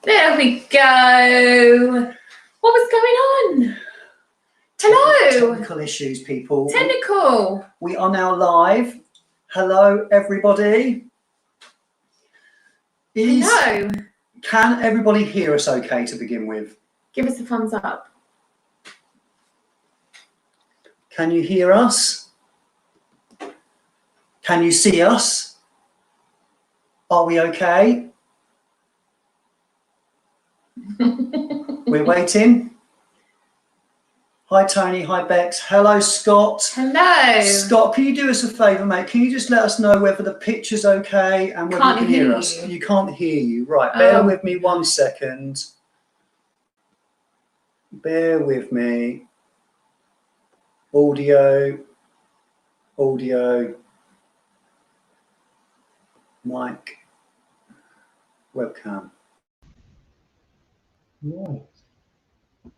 There we go. What was going on? Hello. Technical issues, people. Technical. We are now live. Hello, everybody. Hello. Can everybody hear us okay to begin with? Give us a thumbs up. Can you hear us? Can you see us? Are we okay? We're waiting. Hi, Tony. Hi, Bex. Hello, Scott. Hello. Scott, can you do us a favour, mate? Can you just let us know whether the picture's okay and whether you can hear us? You can't hear you. Right, bear with me 1 second. Bear with me. Audio. Mic. Webcam. Right.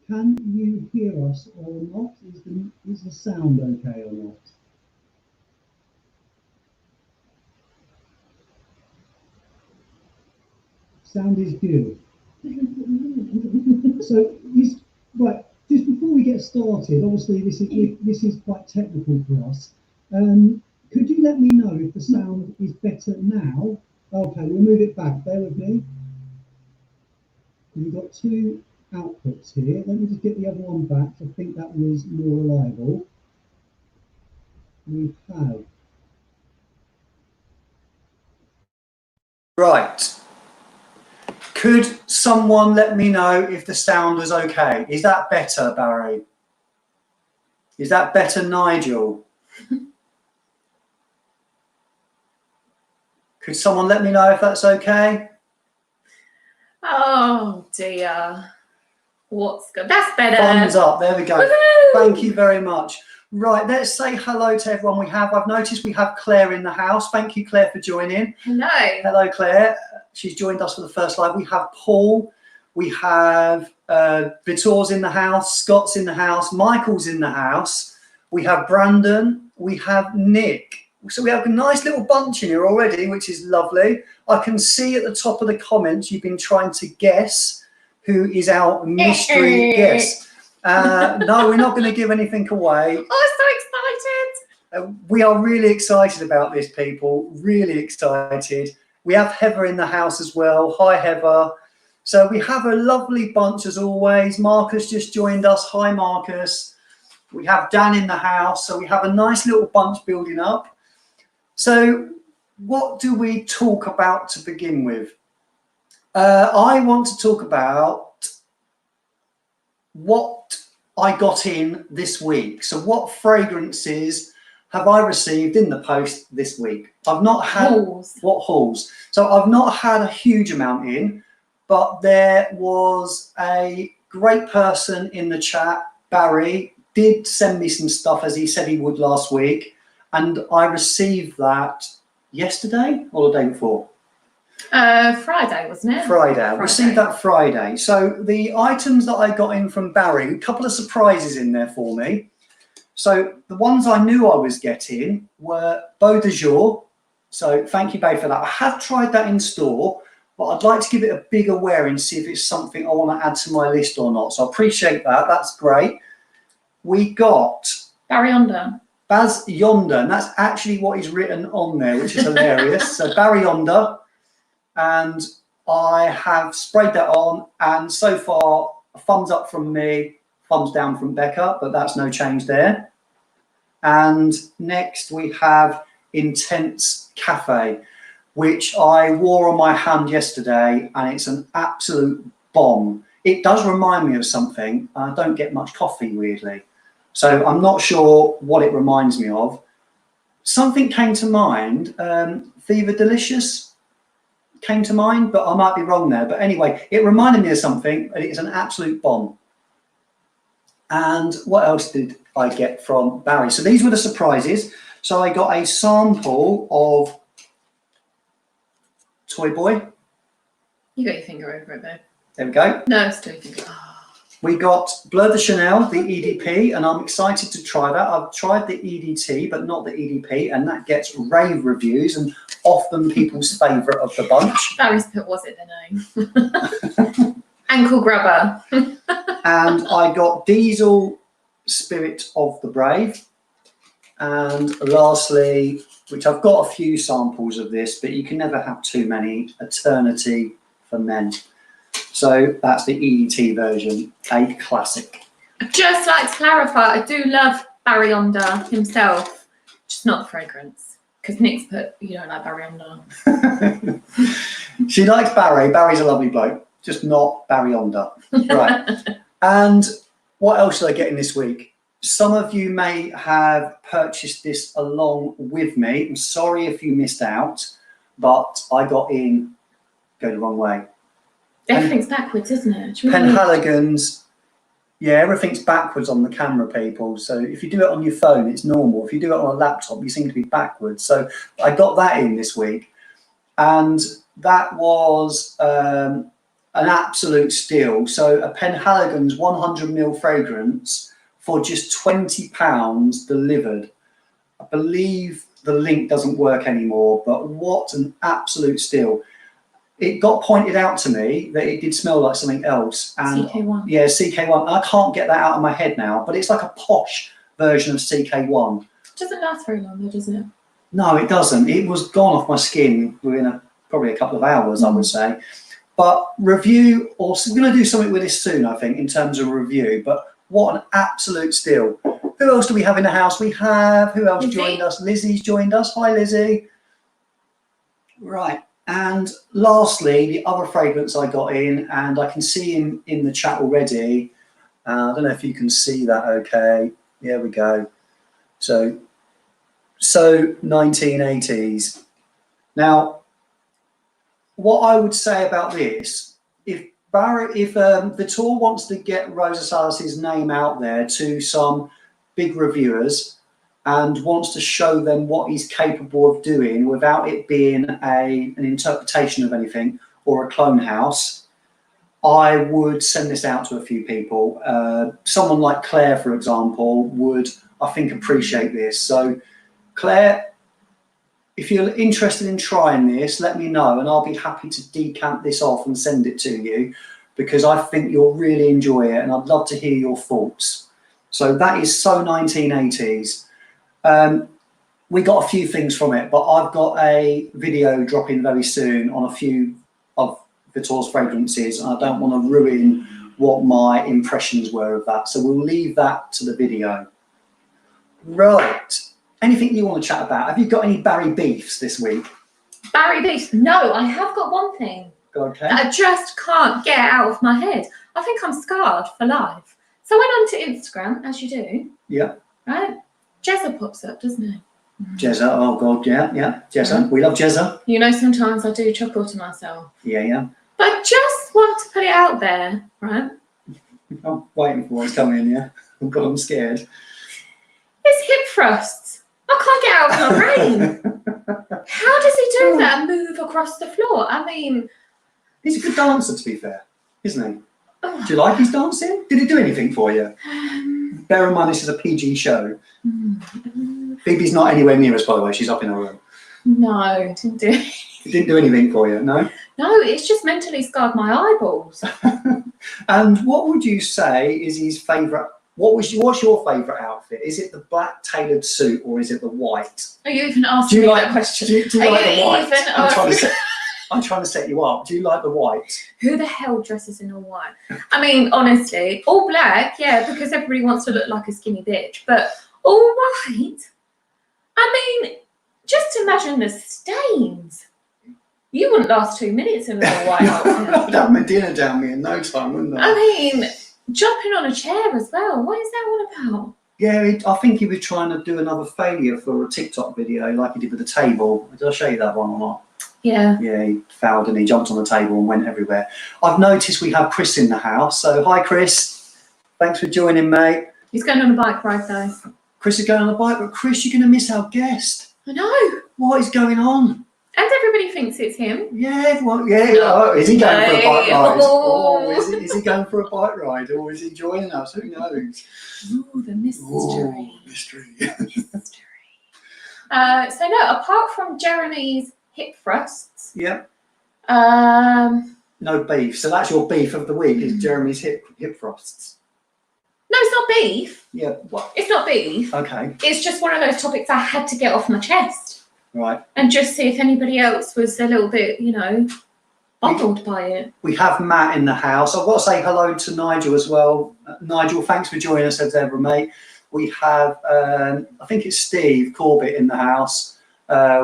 Can you hear us or not? Is the sound okay or not? Sound is good. So, right, just before we get started, obviously this is quite technical for us. Could you let me know if the sound is better now? Okay, we'll move it back. Bear with me. We've got two outputs here. Let me just get the other one back. I think that was more reliable. We have. Right. Could someone let me know if the sound was okay? Is that better, Barry? Is that better, Nigel? Could someone let me know if that's okay? Oh dear. What's good? That's better. Thumbs up. There we go. Woohoo! Thank you very much. Right, let's say hello to everyone I've noticed we have Claire in the house. Thank you, Claire, for joining. Hello. Hello, Claire. She's joined us for the first live. We have Paul. We have Vitor's in the house. Scott's in the house. Michael's in the house. We have Brandon. We have Nick. So we have a nice little bunch in here already, which is lovely. I can see at the top of the comments you've been trying to guess who is our mystery guest. No, we're not going to give anything away. Oh, so excited. We are really excited about this, people. Really excited. We have Heather in the house as well. Hi, Heather. So we have a lovely bunch as always. Marcus just joined us. Hi, Marcus. We have Dan in the house. So we have a nice little bunch building up. So what do we talk about to begin with? I want to talk about what I got in this week. So what fragrances have I received in the post this week? I've not had hauls. So I've not had a huge amount in, but there was a great person in the chat, Barry, did send me some stuff as he said he would last week. And I received that yesterday or the day before? Friday, wasn't it? Friday. I received that Friday. So the items that I got in from Barry, a couple of surprises in there for me. So the ones I knew I was getting were Beau de Jour. So thank you, Babe, for that. I have tried that in store, but I'd like to give it a bigger wear and see if it's something I want to add to my list or not. So I appreciate that. That's great. We got Barry Onder. Baz Yonder, and that's actually what is written on there, which is hilarious. So Barry Yonder, and I have sprayed that on, and so far a thumbs up from me, thumbs down from Becca, but that's no change there. And next we have Intense Cafe, which I wore on my hand yesterday, and it's an absolute bomb. It does remind me of something. I don't get much coffee, weirdly. So I'm not sure what it reminds me of. Something came to mind, Fever Delicious came to mind, but I might be wrong there. But anyway, it reminded me of something, and it's an absolute bomb. And what else did I get from Barry? So these were the surprises. So I got a sample of Toy Boy. You got your finger over it, babe. There we go. No, it's still your finger. Oh. We got Bleu de Chanel, the EDP, and I'm excited to try that. I've tried the EDT, but not the EDP, and that gets rave reviews and often people's favourite of the bunch. Barry's put, was it the name? Ankle grabber. And I got Diesel Spirit of the Brave. And lastly, which I've got a few samples of this, but you can never have too many, Eternity for Men. So that's the EDT version, a classic. I'd just like to clarify, I do love Barry Onder himself, just not the fragrance. Because Nick's put, you don't like Barry Onder. She likes Barry. Barry's a lovely bloke, just not Barry Onder. Right. And what else did I get in this week? Some of you may have purchased this along with me. I'm sorry if you missed out, but I got in, go the wrong way. Everything's backwards, isn't it? Penhaligon's, yeah, everything's backwards on the camera, people. So if you do it on your phone, it's normal. If you do it on a laptop, you seem to be backwards. So I got that in this week. And that was an absolute steal. So a Penhaligon's 100ml fragrance for just £20 delivered. I believe the link doesn't work anymore, but what an absolute steal. It got pointed out to me that it did smell like something else. And CK1. Yeah, CK1. I can't get that out of my head now, but it's like a posh version of CK1. It doesn't last very long though, does it? No, it doesn't. It was gone off my skin within probably a couple of hours, I would say. But review, or we're going to do something with this soon, I think, in terms of review. But what an absolute steal. Who else do we have in the house? We have, who else joined us? Lizzie's joined us. Hi, Lizzie. Right. And lastly, the other fragrance I got in, and I can see him in the chat already. I don't know if you can see that okay. There we go. So 1980s. Now, what I would say about this, if Vitor wants to get Rosa Salas's name out there to some big reviewers and wants to show them what he's capable of doing without it being an interpretation of anything or a clone house, I would send this out to a few people. Someone like Claire, for example, would, I think, appreciate this. So, Claire, if you're interested in trying this, let me know and I'll be happy to decant this off and send it to you because I think you'll really enjoy it and I'd love to hear your thoughts. So that is so 1980s. We got a few things from it, but I've got a video dropping very soon on a few of Vitor's fragrances and I don't want to ruin what my impressions were of that. So we'll leave that to the video. Right. Anything you want to chat about? Have you got any Barry beefs this week? Barry beefs? No, I have got one thing. Okay. That I just can't get out of my head. I think I'm scarred for life. So I went onto Instagram, as you do. Yeah. Right? Jezza pops up, doesn't it? Jezza, oh God, yeah. Jezza, we love Jezza. You know, sometimes I do chuckle to myself. Yeah. But I just want to put it out there, right? I'm waiting for what's coming, yeah. Oh God, I'm scared. It's hip thrusts. I can't get out of my brain. How does he do that and move across the floor? I mean... He's a good dancer, to be fair, isn't he? Do you like his dancing? Did he do anything for you? Bear in mind, this is a PG show. Phoebe's not anywhere near us, by the way. She's up in her room. No, it didn't do it. It didn't do anything for you, no? No, it's just mentally scarred my eyeballs. And what would you say is his favourite? What's your favourite outfit? Is it the black tailored suit or is it the white? Are you even asking me that question? Do you like the white? Even I'm trying to set you up. Do you like the white? Who the hell dresses in all white? I mean, honestly, all black, yeah, because everybody wants to look like a skinny bitch. But all white? I mean, just imagine the stains. You wouldn't last 2 minutes in a all white outfit. I'd have my dinner down me in no time, wouldn't I? I mean, jumping on a chair as well. What is that all about? Yeah, I think he was trying to do another failure for a TikTok video like he did with the table. Did I show you that one or not? Yeah. Yeah, he fouled and he jumped on the table and went everywhere. I've noticed we have Chris in the house. So hi, Chris. Thanks for joining, mate. He's going on a bike ride, though. Chris is going on a bike, but Chris, you're going to miss our guest. I know. What is going on? And everybody thinks it's him. Yeah, everyone, yeah. Oh, is he going for a bike ride? Oh, is he going for a bike ride? Or is he joining us? Who knows? Ooh, the mystery. Ooh, mystery. Mystery. So no, apart from Jeremy's hip thrusts. Yep. No, No beef. So that's your beef of the week, is Jeremy's hip thrusts. it's not beef. Yeah. What? It's not beef. Okay. It's just one of those topics I had to get off my chest. Right. And just see if anybody else was a little bit, boggled by it. We have Matt in the house. I've got to say hello to Nigel as well. Nigel, thanks for joining us as ever, mate. We have, I think it's Steve Corbett in the house.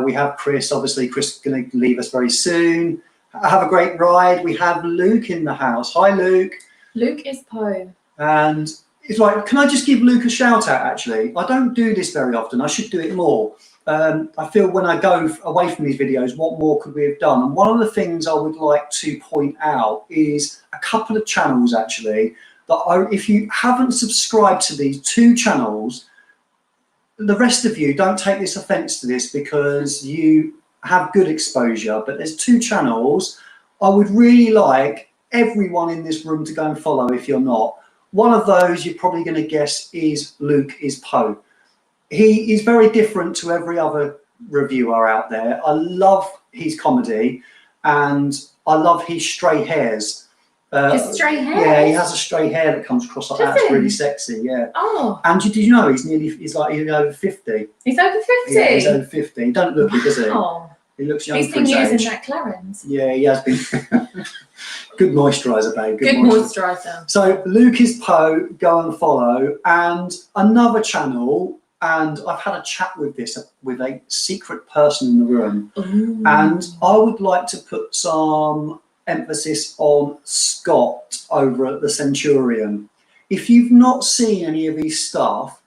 We have Chris. Obviously, Chris is going to leave us very soon. Have a great ride. We have Luke in the house. Hi, Luke. Luke is Poe. And it's like, can I just give Luke a shout out, actually? I don't do this very often. I should do it more. I feel when I go away from these videos, what more could we have done? And one of the things I would like to point out is a couple of channels, actually, that if you haven't subscribed to these 2 channels, the rest of you don't take this offense to this because you have good exposure, but there's 2 channels I would really like everyone in this room to go and follow if you're not. One of those you're probably going to guess is Luke is Poe. He is very different to every other reviewer out there. I love his comedy and I love his stray hairs. His stray hairs? Yeah, he has a stray hair that comes across like that. It's really sexy, yeah. Oh. And did you know he's over 50? He's over 50? Yeah, he's over 50. He don't look it, does he? Oh. He looks young He's for been his using age. that Clarins. Yeah, he has been. Good moisturiser, babe. Good moisturiser. So Luke is Poe, go and follow. And another channel, and I've had a chat with a secret person in the room. Ooh. And I would like to put some emphasis on Scott over at the Centurion. If you've not seen any of his stuff,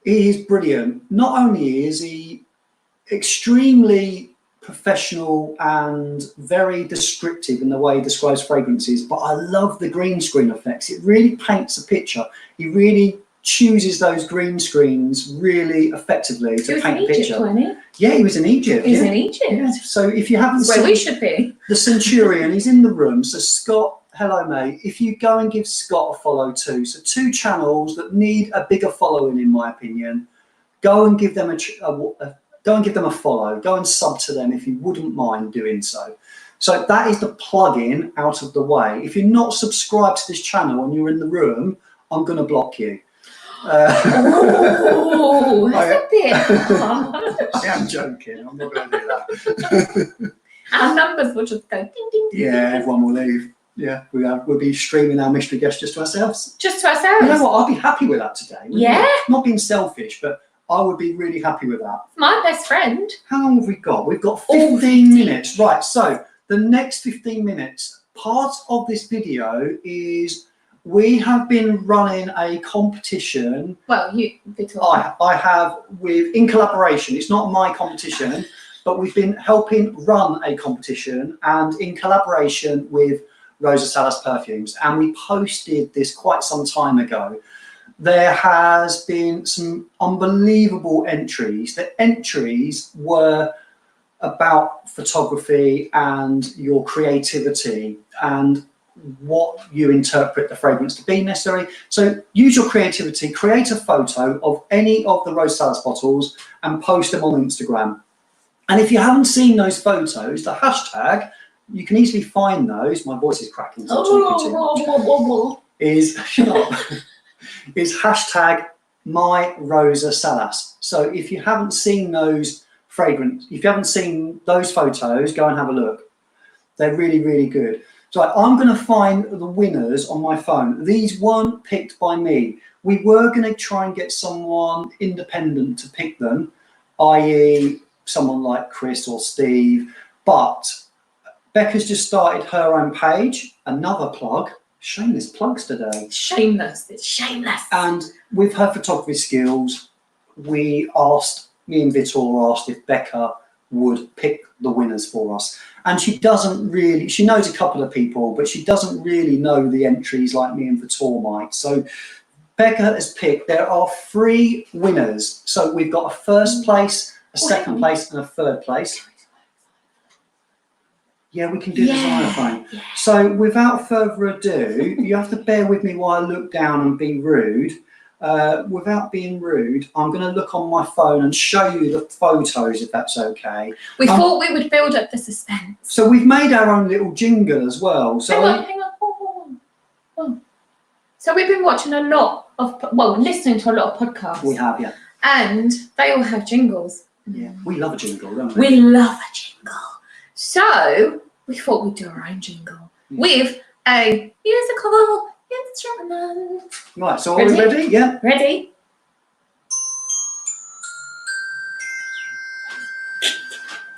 he is brilliant. Not only is he extremely professional and very descriptive in the way he describes fragrances, but I love the green screen effects. It really paints a picture. He really chooses those green screens really effectively to paint a picture. Wasn't he? Yeah, he was in Egypt. He's in Egypt. Yeah. So if you haven't Where seen we should be. the Centurion, he's in the room. So Scott, hello mate. If you go and give Scott a follow too. So 2 channels that need a bigger following, in my opinion. Go and give them a follow. Go and sub to them if you wouldn't mind doing so. So that is the plug-in out of the way. If you're not subscribed to this channel and you're in the room, I'm going to block you. Oh, that's a bit. I am joking. I'm not going to do that. Our numbers will just go ding, ding, ding. Yeah, everyone will leave. Yeah, we'll be streaming our mystery guest just to ourselves. Just to ourselves. You know what? I'd be happy with that today. Yeah. Not being selfish, but I would be really happy with that. My best friend. How long have we got? We've got 15 minutes. Right, so the next 15 minutes, part of this video is we have been running a competition. Well, I have in collaboration. It's not my competition, but we've been helping run a competition and in collaboration with Rosa Salas Perfumes. And we posted this quite some time ago. There has been some unbelievable entries. The entries were about photography and your creativity and what you interpret the fragrance to be necessary. So use your creativity, create a photo of any of the Rosa Salas bottles and post them on Instagram. And if you haven't seen those photos, the hashtag, you can easily find those. My voice is cracking, so I'm talking too much. Shut up. Is hashtag my Rosa Salas. So if you haven't seen those if you haven't seen those photos, go and have a look. They're really, really good. So I'm going to find the winners on my phone. These weren't picked by me. We were going to try and get someone independent to pick them, i.e. someone like Chris or Steve, but Becca's just started her own page, another plug. Shameless plugs today. Shameless, it's shameless. And with her photography skills, me and Vitor asked if Becca would pick the winners for us. And she knows a couple of people, but she doesn't really know the entries like me and Vitor might. So Becca has picked, there are 3 winners. So we've got a first place, a second place and a third place. Yeah, we can do the xylophone. Yeah. So without further ado, you have to bear with me while I look down and be rude. Without being rude, I'm going to look on my phone and show you the photos, if that's okay. We thought we would build up the suspense. So we've made our own little jingle as well. So hang on. Oh. So we've been watching a lot of, listening to a lot of podcasts. We have, yeah. And they all have jingles. Yeah, we love a jingle, don't we? We love a jingle. So we thought we'd do our own jingle with a musical instrument. Right, so are we ready? Yeah. Ready?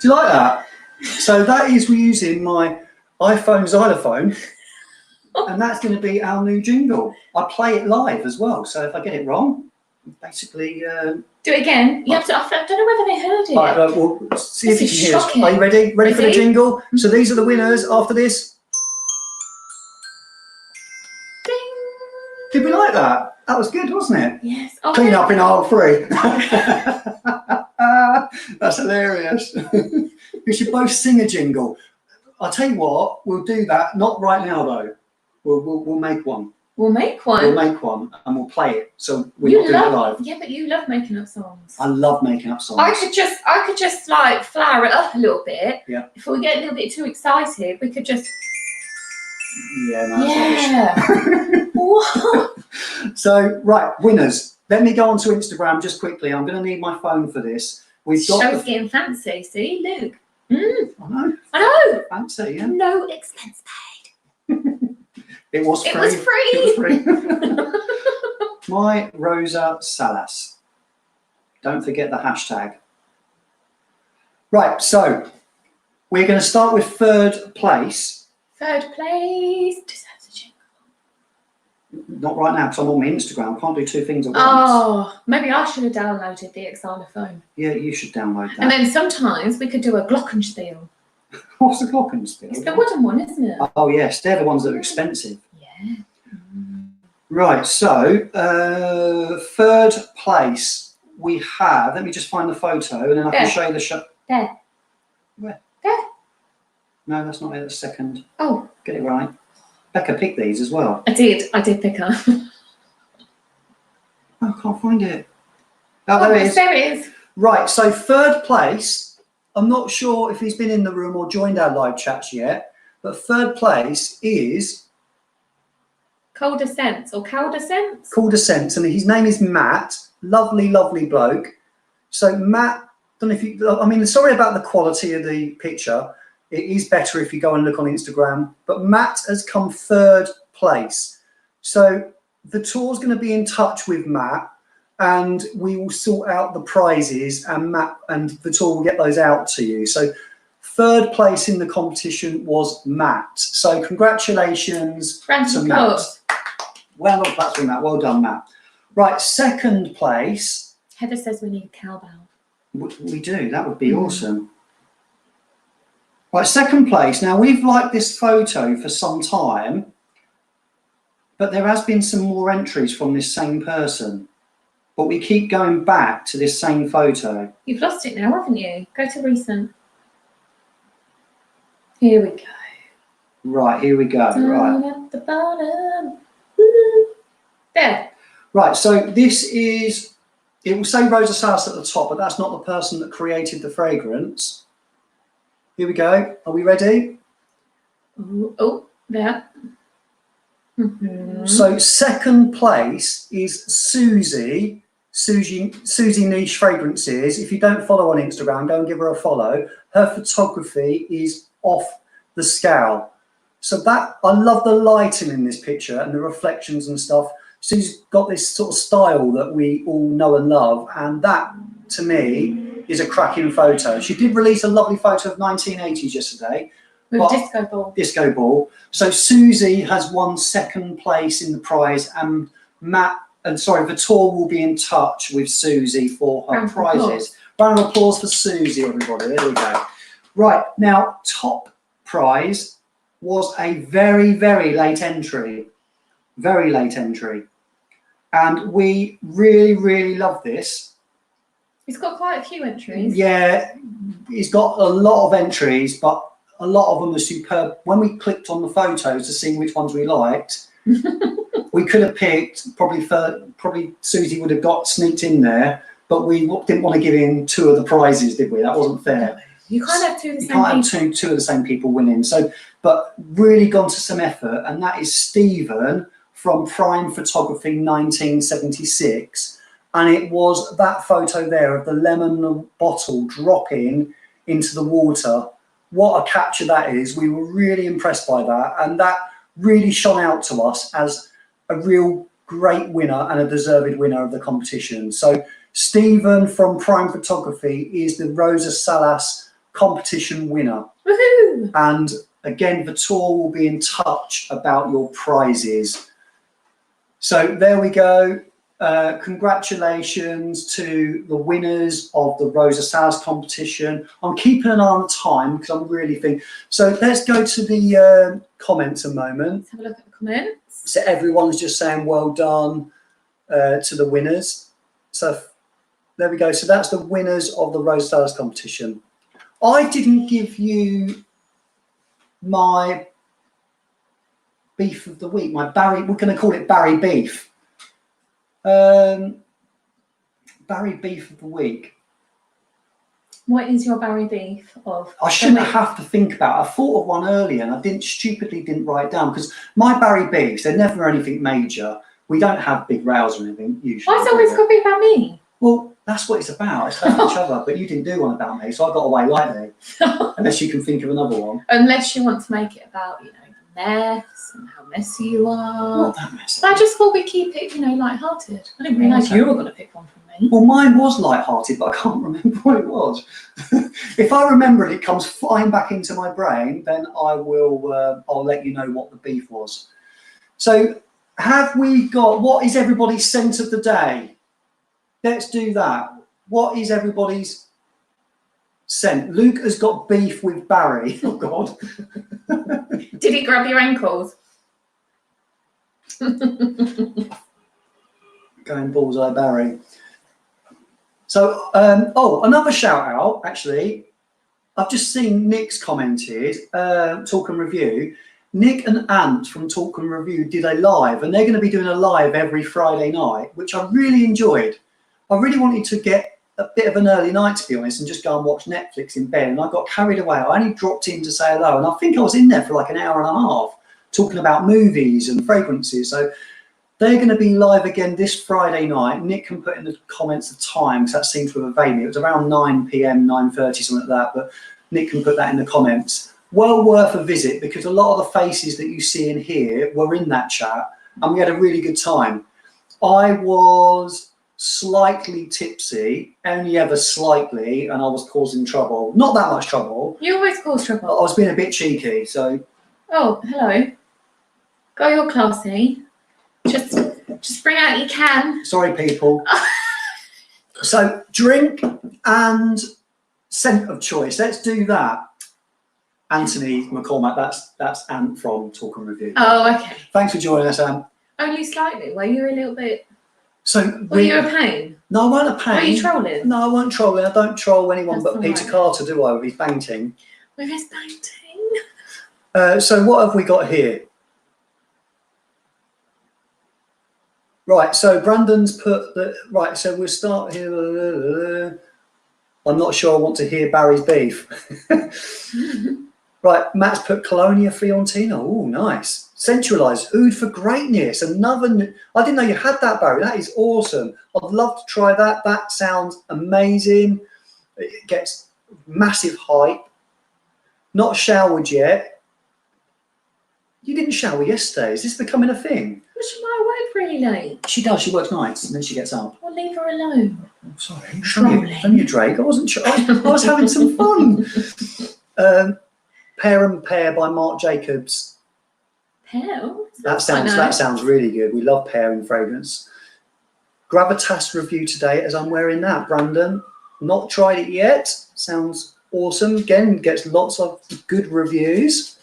Do you like that? So that is, we're using my iPhone xylophone, and that's going to be our new jingle. I play it live as well, so if I get it wrong, basically... Do it again. You have to, I don't know whether they heard it. All right, we'll see if you can hear us. Shocking. Are you ready? Ready for the jingle? So these are the winners after this. Ding. Did we like that? That was good, wasn't it? Yes. Oh, Clean up in aisle 3. That's hilarious. We should both sing a jingle. I'll tell you what, we'll do that. Not right now though. We'll make one. We'll make one. We'll make one and we'll play it. So we're not doing it live. Yeah, but you love making up songs. I love making up songs. I could just like flower it up a little bit. Yeah. If we get a little bit too excited, we could just. Yeah, no, Yeah. What? So, right, winners. Let me go onto Instagram just quickly. I'm going to need my phone for this. We've got. Show's getting fancy. See, look. I I know. fancy, yeah. No expense paid. It was free. It was free. It was free. My Rosa Salas. Don't forget the hashtag. Right, so we're going to start with third place. Third place deserves a jingle. Not right now because I'm on my Instagram. I can't do two things at once. Oh, maybe I should have downloaded the xylophone. Yeah, you should download that. And then sometimes we could do a glockenspiel. What's the glockenspiel? It's the wooden one, isn't it? Oh, yes, they're the ones that are expensive. Yeah. Right, so third place we have, let me just find the photo and then I can show you the shot. There. Where? There. No, that's not it, that's second. Oh. Get it right. Becca picked these as well. I did pick up. Oh, I can't find it. Oh, there it is. There it is. Right, so third place, I'm not sure if he's been in the room or joined our live chats yet, but third place is... Calder Sense or Calder Sense? Calder Sense, and his name is Matt. Lovely, lovely bloke. So Matt, don't know if you, I mean, sorry about the quality of the picture. It is better if you go and look on Instagram, but Matt has come third place. So the tour's going to be in touch with Matt and we will sort out the prizes and Matt and the tour will get those out to you. So third place in the competition was Matt. So congratulations to Matt. Well done, that's Matt. Well done, Matt. Right, second place. Heather says we need a cowbell. We do. That would be awesome. Right, second place. Now, we've liked this photo for some time, but there has been some more entries from this same person. But we keep going back to this same photo. You've lost it now, haven't you? Go to recent. Here we go. Right, here we go. Down right. at the bottom. Woo. There. Right, so this is, it will say Rosa Salas at the top, but that's not the person that created the fragrance. Here we go. Are we ready? Oh, there. So second place is Susie Niche Fragrances. If you don't follow on Instagram, go and give her a follow. Her photography is off the scale. So that, I love the lighting in this picture and the reflections and stuff. She's got this sort of style that we all know and love, and that, to me, is a cracking photo. She did release a lovely photo of 1980s yesterday. With disco ball. Disco ball. So Susie has won second place in the prize, and the tour will be in touch with Susie for her prizes. Round of applause for Susie, everybody. There we go. Right, now, top prize was a very, very late entry. Very late entry. And we really, really love this. He's got quite a few entries. Yeah, he's got a lot of entries, but a lot of them are superb. When we clicked on the photos to see which ones we liked, we could have picked probably Susie would have got sneaked in there, but we didn't want to give in 2 of the prizes, did we? That wasn't fair. You can't have 2 of the You same can't people. have two of the same people winning. So, but really gone to some effort, and that is Stephen from Prime Photography 1976. And it was that photo there of the lemon bottle dropping into the water. What a capture that is. We were really impressed by that. And that really shone out to us as a real great winner and a deserved winner of the competition. So Stephen from Prime Photography is the Rosa Salas competition winner. Woohoo! And again, the tour will be in touch about your prizes. So there we go. Congratulations to the winners of the Rosa Salas competition. I'm keeping an eye on the time because I'm really thinking. So let's go to the comments a moment. Let's have a look at the comments. So everyone's just saying well done to the winners. So there we go. So that's the winners of the Rosa Salas competition. I didn't give you my beef of the week, my Barry, we're going to call it Barry Beef. Barry Beef of the week. What is your Barry Beef of? I shouldn't have to think about it. I thought of one earlier and I stupidly didn't write it down because my Barry Beefs, they're never anything major. We don't have big rows or anything usually. Why is it always got to be about me? Well, that's what it's about. It's about each other. But you didn't do one about me, so I got away lightly. Unless you can think of another one. Unless you want to make it about, you know, the mess and how messy you are. Not that messy. I just thought we'd keep it, you know, light-hearted. I didn't realise you were going to pick one from me. Well, mine was light-hearted, but I can't remember what it was. If I remember it, it comes flying back into my brain, then I will. I'll let you know what the beef was. So, have we got? What is everybody's scent of the day? Let's do that. What is everybody's scent? Luke has got beef with Barry. Oh God! Did he grab your ankles? Going bullseye, Barry. So, oh, another shout out, actually. I've just seen Nick's commented, Talk and Review. Nick and Ant from Talk and Review did a live, and they're going to be doing a live every Friday night, which I really enjoyed. I really wanted to get a bit of an early night, to be honest, and just go and watch Netflix in bed, and I got carried away. I only dropped in to say hello, and I think I was in there for like an hour and a half, talking about movies and fragrances. So they're going to be live again this Friday night. Nick can put in the comments the time, because that seems to have evaded me. It was around 9 p.m, 9:30, something like that, but Nick can put that in the comments. Well worth a visit, because a lot of the faces that you see in here were in that chat, and we had a really good time. I was slightly tipsy, only ever slightly, and I was causing trouble. Not that much trouble. You always cause trouble. I was being a bit cheeky, so. Oh, hello. Go your classy. Just bring out your can. Sorry, people. So, drink and scent of choice. Let's do that. Anthony McCormack, that's Ant from Talk and Review. Oh, okay. Thanks for joining us, Ant. Only slightly. Were you a little bit? So Were you a pain? No, I wasn't a pain. Were you trolling? No, I wasn't trolling. I don't troll anyone That's but Peter right. Carter, do I, with his painting? With his painting? So what have we got here? Right, so Brandon's put the, right, so we'll start here. I'm not sure I want to hear Barry's beef. Right, Matt's put Colonia Fiorentina. Oh, nice. Centralised Oud for Greatness. Another, I didn't know you had that, Barry. That is awesome. I'd love to try that. That sounds amazing. It gets massive hype. Not showered yet. You didn't shower yesterday. Is this becoming a thing? Well, she might work really late. She does. She works nights and then she gets up. Well, leave her alone. Oh, sorry. Trolling. From you, Drake. I wasn't. I was having some fun. Pear and Pear by Marc Jacobs. Pear? That sounds really good. We love pear in fragrance. Gravitas review today as I'm wearing that. Brandon, not tried it yet. Sounds awesome. Again, gets lots of good reviews.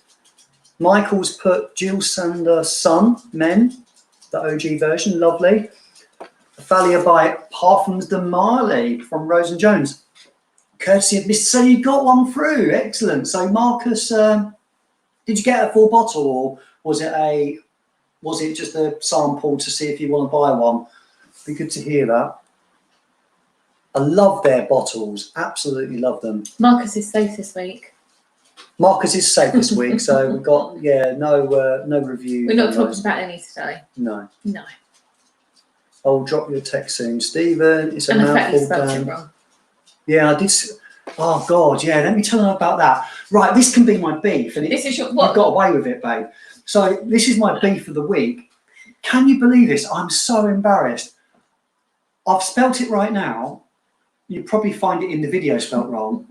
Michael's put Jill Sander Sun Men, the OG version, lovely. Thalia by Parfums de Marley from Rose and Jones. Courtesy of Mr. So you got one through. Excellent. So Marcus, did you get a full bottle, or was it just a sample to see if you want to buy one? Be good to hear that. I love their bottles. Absolutely love them. Marcus is safe this week. Marcus is safe this week, so we've got no review. We're not talking about any today. No. No. I'll drop you a text soon, Stephen. It's a And the fact you mouthful, spelled it Dan. wrong. Yeah, I did. Oh God, yeah. Let me tell them about that. Right, this can be my beef, and This is your what? you got away with it, babe. So this is my beef of the week. Can you believe this? I'm so embarrassed. I've spelt it right now. You probably find it in the video spelt wrong.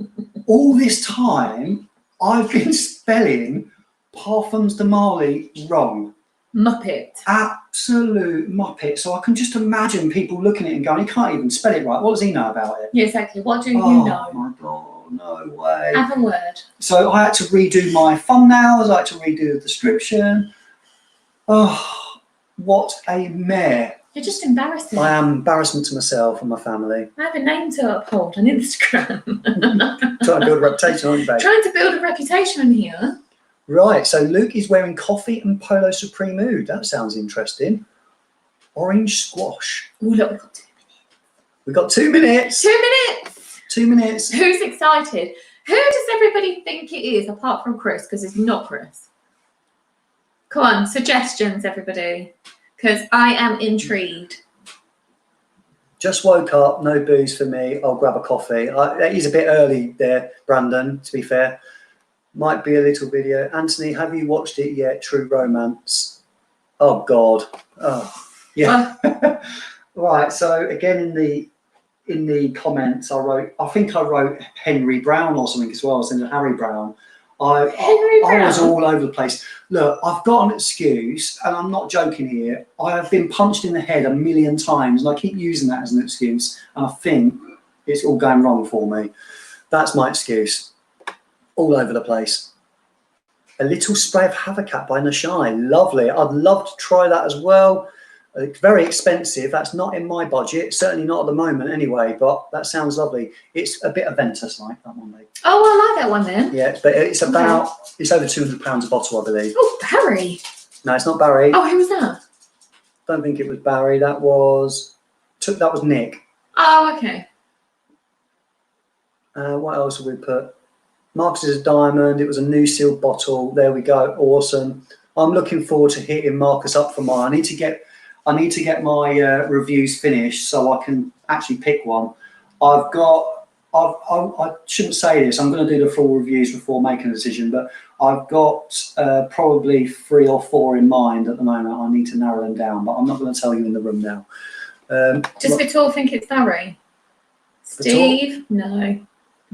All this time, I've been spelling Parfums de Marly wrong. Muppet. Absolute muppet. So I can just imagine people looking at it and going, he can't even spell it right. What does he know about it? Yeah, exactly. What do you Oh know? my God, no way. Have a word. So I had to redo my thumbnails. I had to redo the description. Oh, what a mare. You're just embarrassing. I am embarrassment to myself and my family. I have a name to uphold on Instagram. Trying to build a reputation, aren't you, babe? Trying to build a reputation here. Right, so Luke is wearing coffee and Polo Supreme Oud. That sounds interesting. Orange squash. Oh, look, we've got 2 minutes. We've got 2 minutes. 2 minutes. 2 minutes. Who's excited? Who does everybody think it is apart from Chris? Because it's not Chris. Come on, suggestions, everybody. Because I am intrigued. Just woke up, no booze for me. I'll grab a coffee. It is a bit early there, Brandon, to be fair. Might be a little video. Anthony, have you watched it yet? True Romance. Oh, God. Oh, yeah. Right, so again in the comments, I think I wrote Henry Brown or something as well, instead of Harry Brown. I was all over the place. Look, I've got an excuse, and I'm not joking here. I have been punched in the head 1,000,000 times, and I keep using that as an excuse, and I think it's all going wrong for me. That's my excuse. All over the place. A little spray of Havercat by Nashai. Lovely. I'd love to try that as well. It's very expensive. That's not in my budget. Certainly not at the moment anyway, but that sounds lovely. It's a bit of Ventus like that one, mate. Oh, I like that one then. Yeah, but it's about, it's over £200 a bottle, I believe. Oh, Barry. No, it's not Barry. Oh, who was that? Don't think it was Barry. That was Nick. Oh, okay. What else have we put? Marcus is a diamond. It was a new sealed bottle. There we go. Awesome. I'm looking forward to hitting Marcus up for mine. I need to get my reviews finished so I can actually pick one. I shouldn't say this. I'm going to do the full reviews before making a decision, but I've got probably 3 or 4 in mind at the moment. I need to narrow them down, but I'm not going to tell you in the room now. Does Vitor think it's Barry? Steve? No.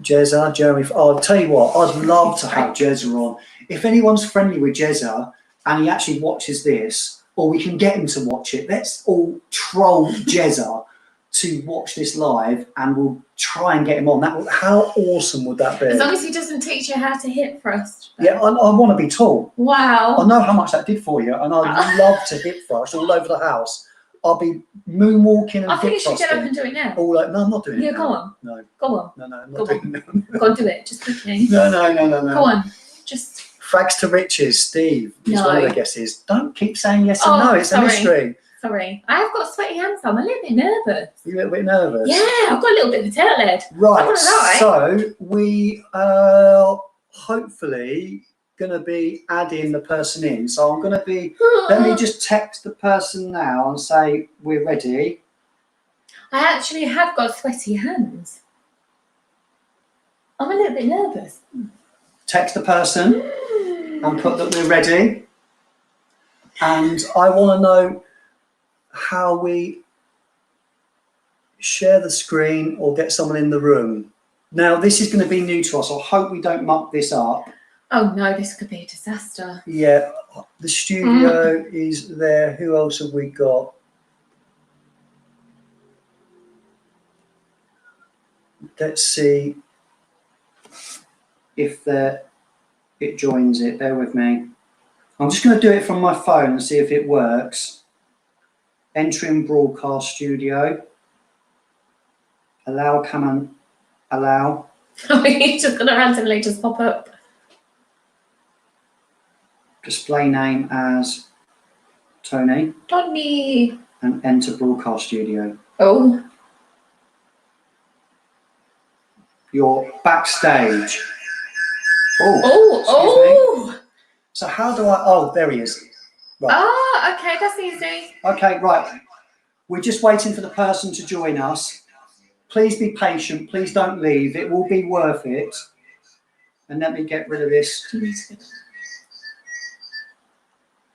Jezza, Jeremy. Oh, I'll tell you what, I'd love to have Jezza on. If anyone's friendly with Jezza and he actually watches this, or we can get him to watch it, let's all troll Jezza to watch this live, and we'll try and get him on. How awesome would that be? As long as he doesn't teach you how to hit thrust. Yeah, I want to be tall. Wow. I know how much that did for you, and I'd love to hip thrust all over the house. I'll be moonwalking and I think you should hip get up thrusting. and do it now. No, I'm not doing it. Yeah, now. go on. No. Go on. No, I'm Go not doing it. Go on, do it. Just quickly. No. Go on. Just. Frags to riches, Steve. Is No. one of the guesses. Don't keep saying yes and no. It's sorry. a mystery. Sorry. I have got sweaty hands, so I'm a little bit nervous. You're a little bit nervous. Yeah, I've got a little bit of a turtle head. Right. So we hopefully going to be adding the person in. So I'm going to be. Let me just text the person now and say we're ready. I actually have got sweaty hands. I'm a little bit nervous. Text the person and put that we're ready. And I want to know how we share the screen or get someone in the room. Now, this is going to be new to us. I hope we don't muck this up. Oh no, this could be a disaster. Yeah, the studio is there. Who else have we got? Let's see if it joins it. Bear with me. I'm just going to do it from my phone and see if it works. Entering broadcast studio. Allow, come on, allow. He's just gonna randomly just pop up. Display name as Tony. Tony. And enter broadcast studio. Oh. You're backstage. Oh. So how do I? Oh, there he is. Right. Ah, okay, that's easy. Okay, right. We're just waiting for the person to join us. Please be patient. Please don't leave. It will be worth it. And let me get rid of this.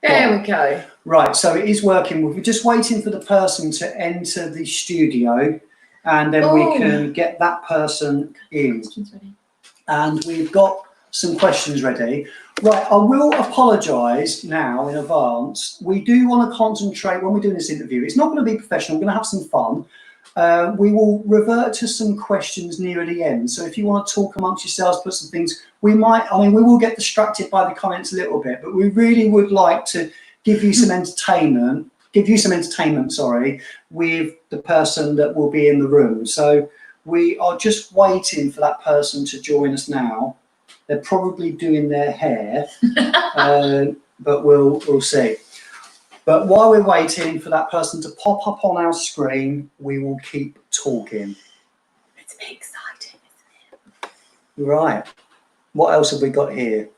There we go. Right, so it is working. We're just waiting for the person to enter the studio, and then we can get that person in. And we've got some questions ready. Right, I will apologise now in advance. We do want to concentrate when we're doing this interview. It's not going to be professional. We're going to have some fun. We will revert to some questions near the end. So if you want to talk amongst yourselves, put some things, we will get distracted by the comments a little bit, but we really would like to give you some entertainment, with the person that will be in the room. So we are just waiting for that person to join us now. They're probably doing their hair, but we'll see. But while we're waiting for that person to pop up on our screen, we will keep talking. It's a bit exciting, isn't it? Right. What else have we got here?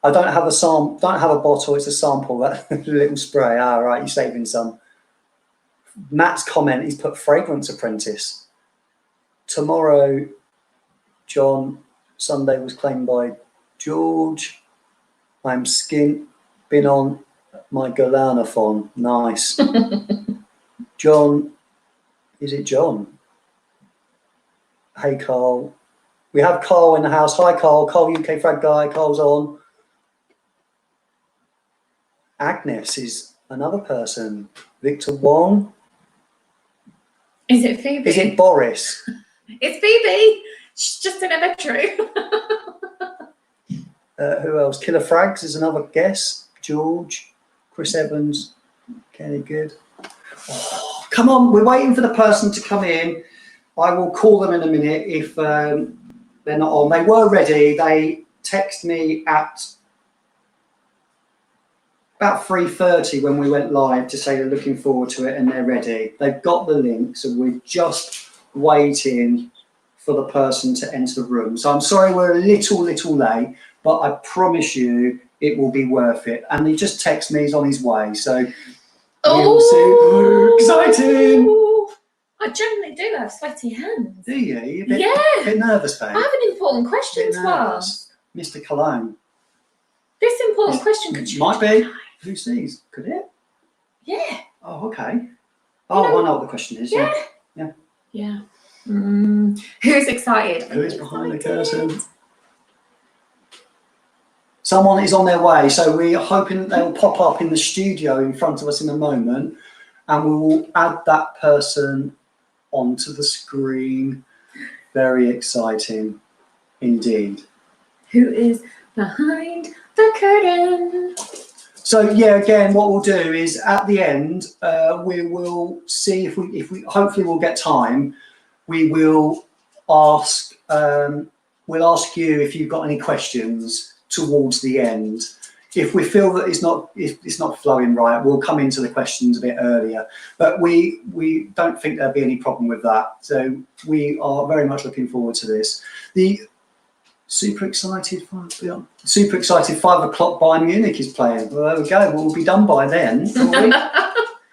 I don't have a bottle, it's a sample, that little spray. Ah, right, you're saving some. Matt's comment, he's put fragrance apprentice. Tomorrow, John, Sunday was claimed by George. I'm been on my Galanathon. Nice. John, is it John? Hey, Carl. We have Carl in the house. Hi, Carl. Carl, UK Frag Guy. Carl's on. Agnes is another person. Victor Wong. Is it Phoebe? Is it Boris? It's Phoebe. She's just in a bedroom. Who else? Killer Frags is another guess. George. Chris Evans. Kenny Good. Oh, come on, we're waiting for the person to come in. I will call them in a minute if they're not on. They were ready. They text me at about 3:30 when we went live to say they're looking forward to it and they're ready. They've got the link, so we're just waiting for the person to enter the room. So I'm sorry we're a little late, but I promise you it will be worth it. And he just texted me, he's on his way. So we'll see. Ooh, exciting! I generally do have sweaty hands. Do you? You're a bit nervous, babe. I have an important question to ask. Mr. Cologne. This important question could change. Might be. Who sees? Could it? Yeah. Oh, okay. Oh, I know what the question is. Yeah. Who's excited? Who is behind the curtain? Someone is on their way, so we're hoping they will pop up in the studio in front of us in a moment, and we will add that person onto the screen. Very exciting indeed. Who is behind the curtain? So yeah, again, what we'll do is at the end, we will see if we hopefully we'll get time. We will ask you if you've got any questions towards the end. If we feel that it's not flowing right, we'll come into the questions a bit earlier. But we don't think there'll be any problem with that. So we are very much looking forward to this. The super excited 5 o'clock Bayern Munich is playing. Well, there we go. We'll be done by then.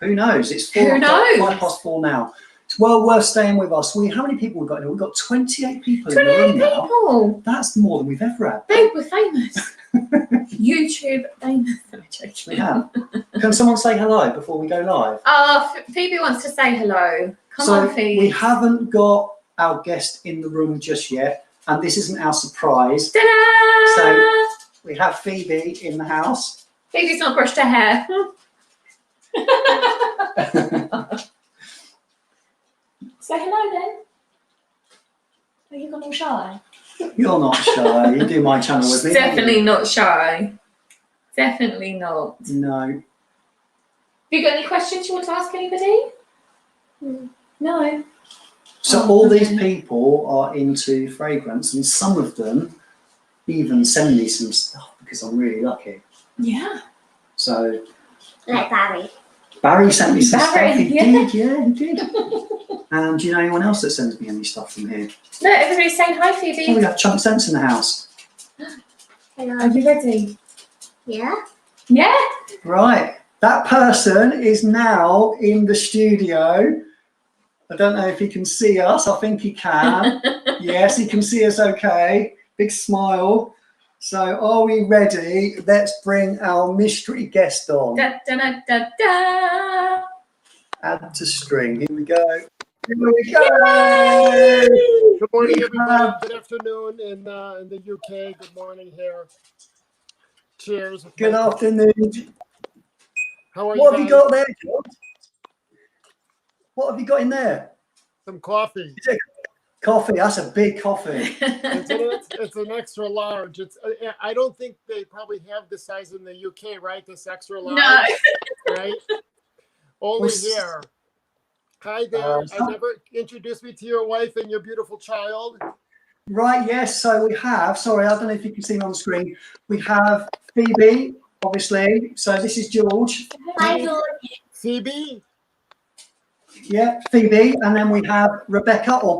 Who knows? It's 4 o'clock, 4:05 now. It's well worth staying with us. How many people we've got here? We've got 28 people in the room now. 28 people. That's more than we've ever had. Babe, we're famous. YouTube famous. I'm joking. We have. Can someone say hello before we go live? Phoebe wants to say hello. Come on, Phoebe. We haven't got our guest in the room just yet, and this isn't our surprise. Ta-da! So we have Phoebe in the house. Phoebe's not brushed her hair. Say hello then. Are you all shy? You're not shy. You do my channel with me. Definitely not shy. Definitely not. No. Have you got any questions you want to ask anybody? No. So all these people are into fragrance, and some of them even send me some stuff because I'm really lucky. Yeah. So. Like Barry. Barry sent me some stuff. He yeah. did, yeah, he did. And do you know anyone else that sends me any stuff from here? No, everybody's saying hi, Phoebe. Oh, we have Chunk Sense in the house. Hello. Are you ready? Yeah? Yeah. Right. That person is now in the studio. I don't know if he can see us. I think he can. Yes, he can see us okay. Big smile. So are we ready? Let's bring our mystery guest on. Da, da, da, da, da. Add to string. Here we go. Here we go. Yay! Good morning, We everybody. have- Good afternoon in the UK. Good morning here. Cheers. Good afternoon. How are you What have you guys? got there, George? What have you got in there? Some coffee. Is it coffee? That's a big coffee. It's an extra large. I don't think they probably have this size in the UK, right? This extra large, No. right? Only Well, here. Hi there. I never introduced me to your wife and your beautiful child. Right, yes. So we have, sorry, I don't know if you can see me on the screen. We have Phoebe, obviously. So this is George. Hi, George. Phoebe. Yeah, Phoebe. And then we have Rebecca or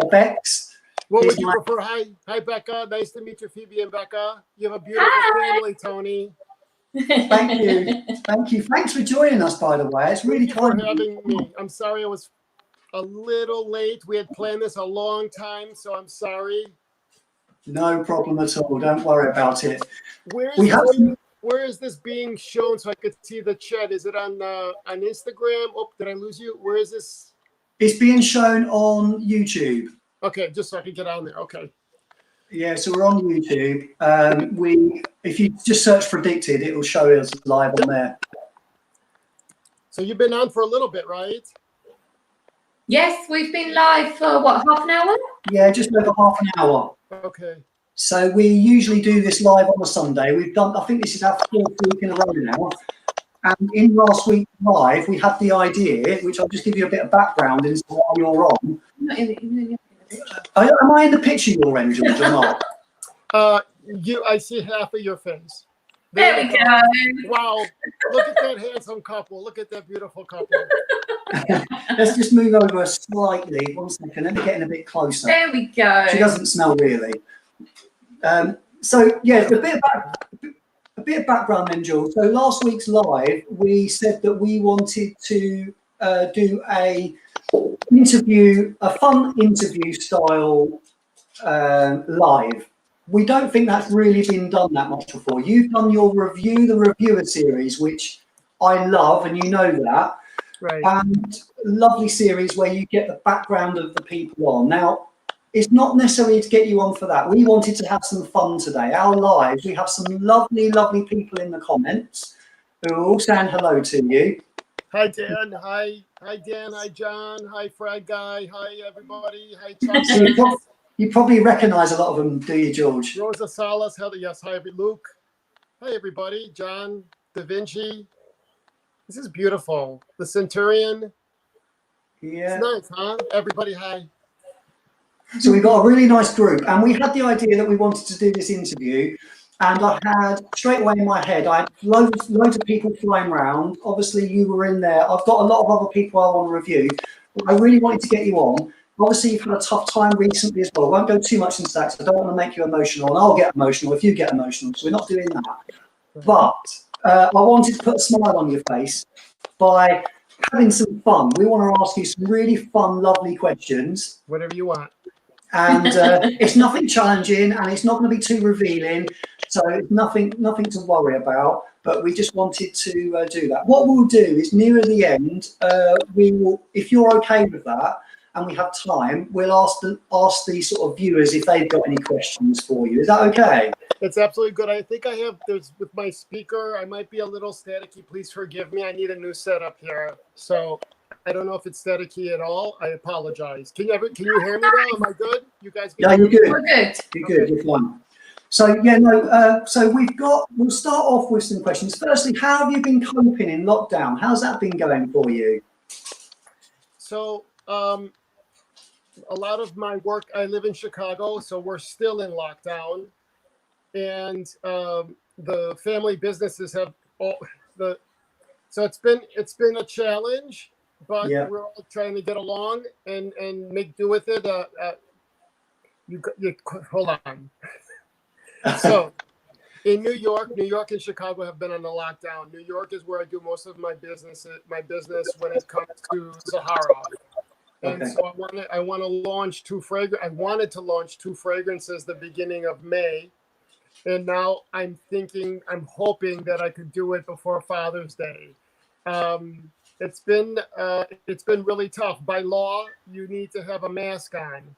Bex. What He's would you my- prefer? Hi, Becca. Nice to meet you, Phoebe and Becca. You have a beautiful Hi. family, Tony. Thank you. Thank you. Thanks for joining us, by the way. It's really Thank you for kind of you. having me. I'm sorry I was a little late. We had planned this a long time, so I'm sorry. No problem at all. Don't worry about it. Where is We have this, where is this being shown so I could see the chat? Is it on Instagram? Oh, did I lose you? Where is this? it's being shown on YouTube. Okay, just so I can get on there. Okay. Yeah, so we're on YouTube. If you just search Fragdicted, it will show us live on there. So you've been on for a little bit, right? Yes, we've been live for what, half an hour? Yeah, just over half an hour. Okay. So we usually do this live on a Sunday. We've done, I think this is our 4th week in a row now. And in last week live, we had the idea, which I'll just give you a bit of background into why you're on. Not in the picture. Am I in the picture you're in, George, or not? I see half of your face. There we go. Wow. Look at that handsome couple. Look at that beautiful couple. Let's just move over slightly. 1 second. Let me get in a bit closer. There we go. She doesn't smell really. So yeah, a bit of background then, George. So last week's live, we said that we wanted to do a fun interview style live. We don't think that's really been done that much before. You've done your the reviewer series, which I love, and you know that. Right. And lovely series where you get the background of the people on. Now, it's not necessarily to get you on for that. We wanted to have some fun today. Our lives, we have some lovely, lovely people in the comments who are all saying hello to you. Hi, Dan. Hi, Dan. Hi, John. Hi, Frag Guy. Hi, everybody. Hi, Tom. You probably recognize a lot of them, do you, George? Rosa Salas. Yes. Hi, Luke. Hi, everybody. John, Da Vinci. This is beautiful. The Centurion. Yeah. It's nice, huh? Everybody, hi. So we've got a really nice group, and we had the idea that we wanted to do this interview, and I had straight away in my head, I had loads of people flying around. Obviously, you were in there. I've got a lot of other people I want to review, but I really wanted to get you on. Obviously, you've had a tough time recently as well. I won't go too much into that, because I don't want to make you emotional, and I'll get emotional if you get emotional, so we're not doing that. But I wanted to put a smile on your face by having some fun. We want to ask you some really fun, lovely questions. Whatever you want. And it's nothing challenging, and it's not going to be too revealing, so it's nothing to worry about. But we just wanted to do that. What we'll do is nearer the end, we will, if you're okay with that, and we have time, we'll ask the sort of viewers if they've got any questions for you. Is that okay? It's absolutely good. I think I have, with my speaker, I might be a little staticky. Please forgive me. I need a new setup here. So I don't know if it's staticky at all. I apologize. Can you hear me now? Am I good? You guys? Yeah, you're good. We're good. You're good. You're fine. So yeah, no. So we'll start off with some questions. Firstly, how have you been coping in lockdown? How's that been going for you? So a lot of my work, I live in Chicago, so we're still in lockdown. And the family businesses have so it's been a challenge, but Yeah. we're all trying to get along and make do with it. You hold on. So in New York and Chicago have been on the lockdown. New York is where I do most of my business when it comes to Zaharoff. And Okay. so I wanted to launch two fragrances the beginning of May. And now I'm hoping that I could do it before Father's Day. It's been really tough. By law, you need to have a mask on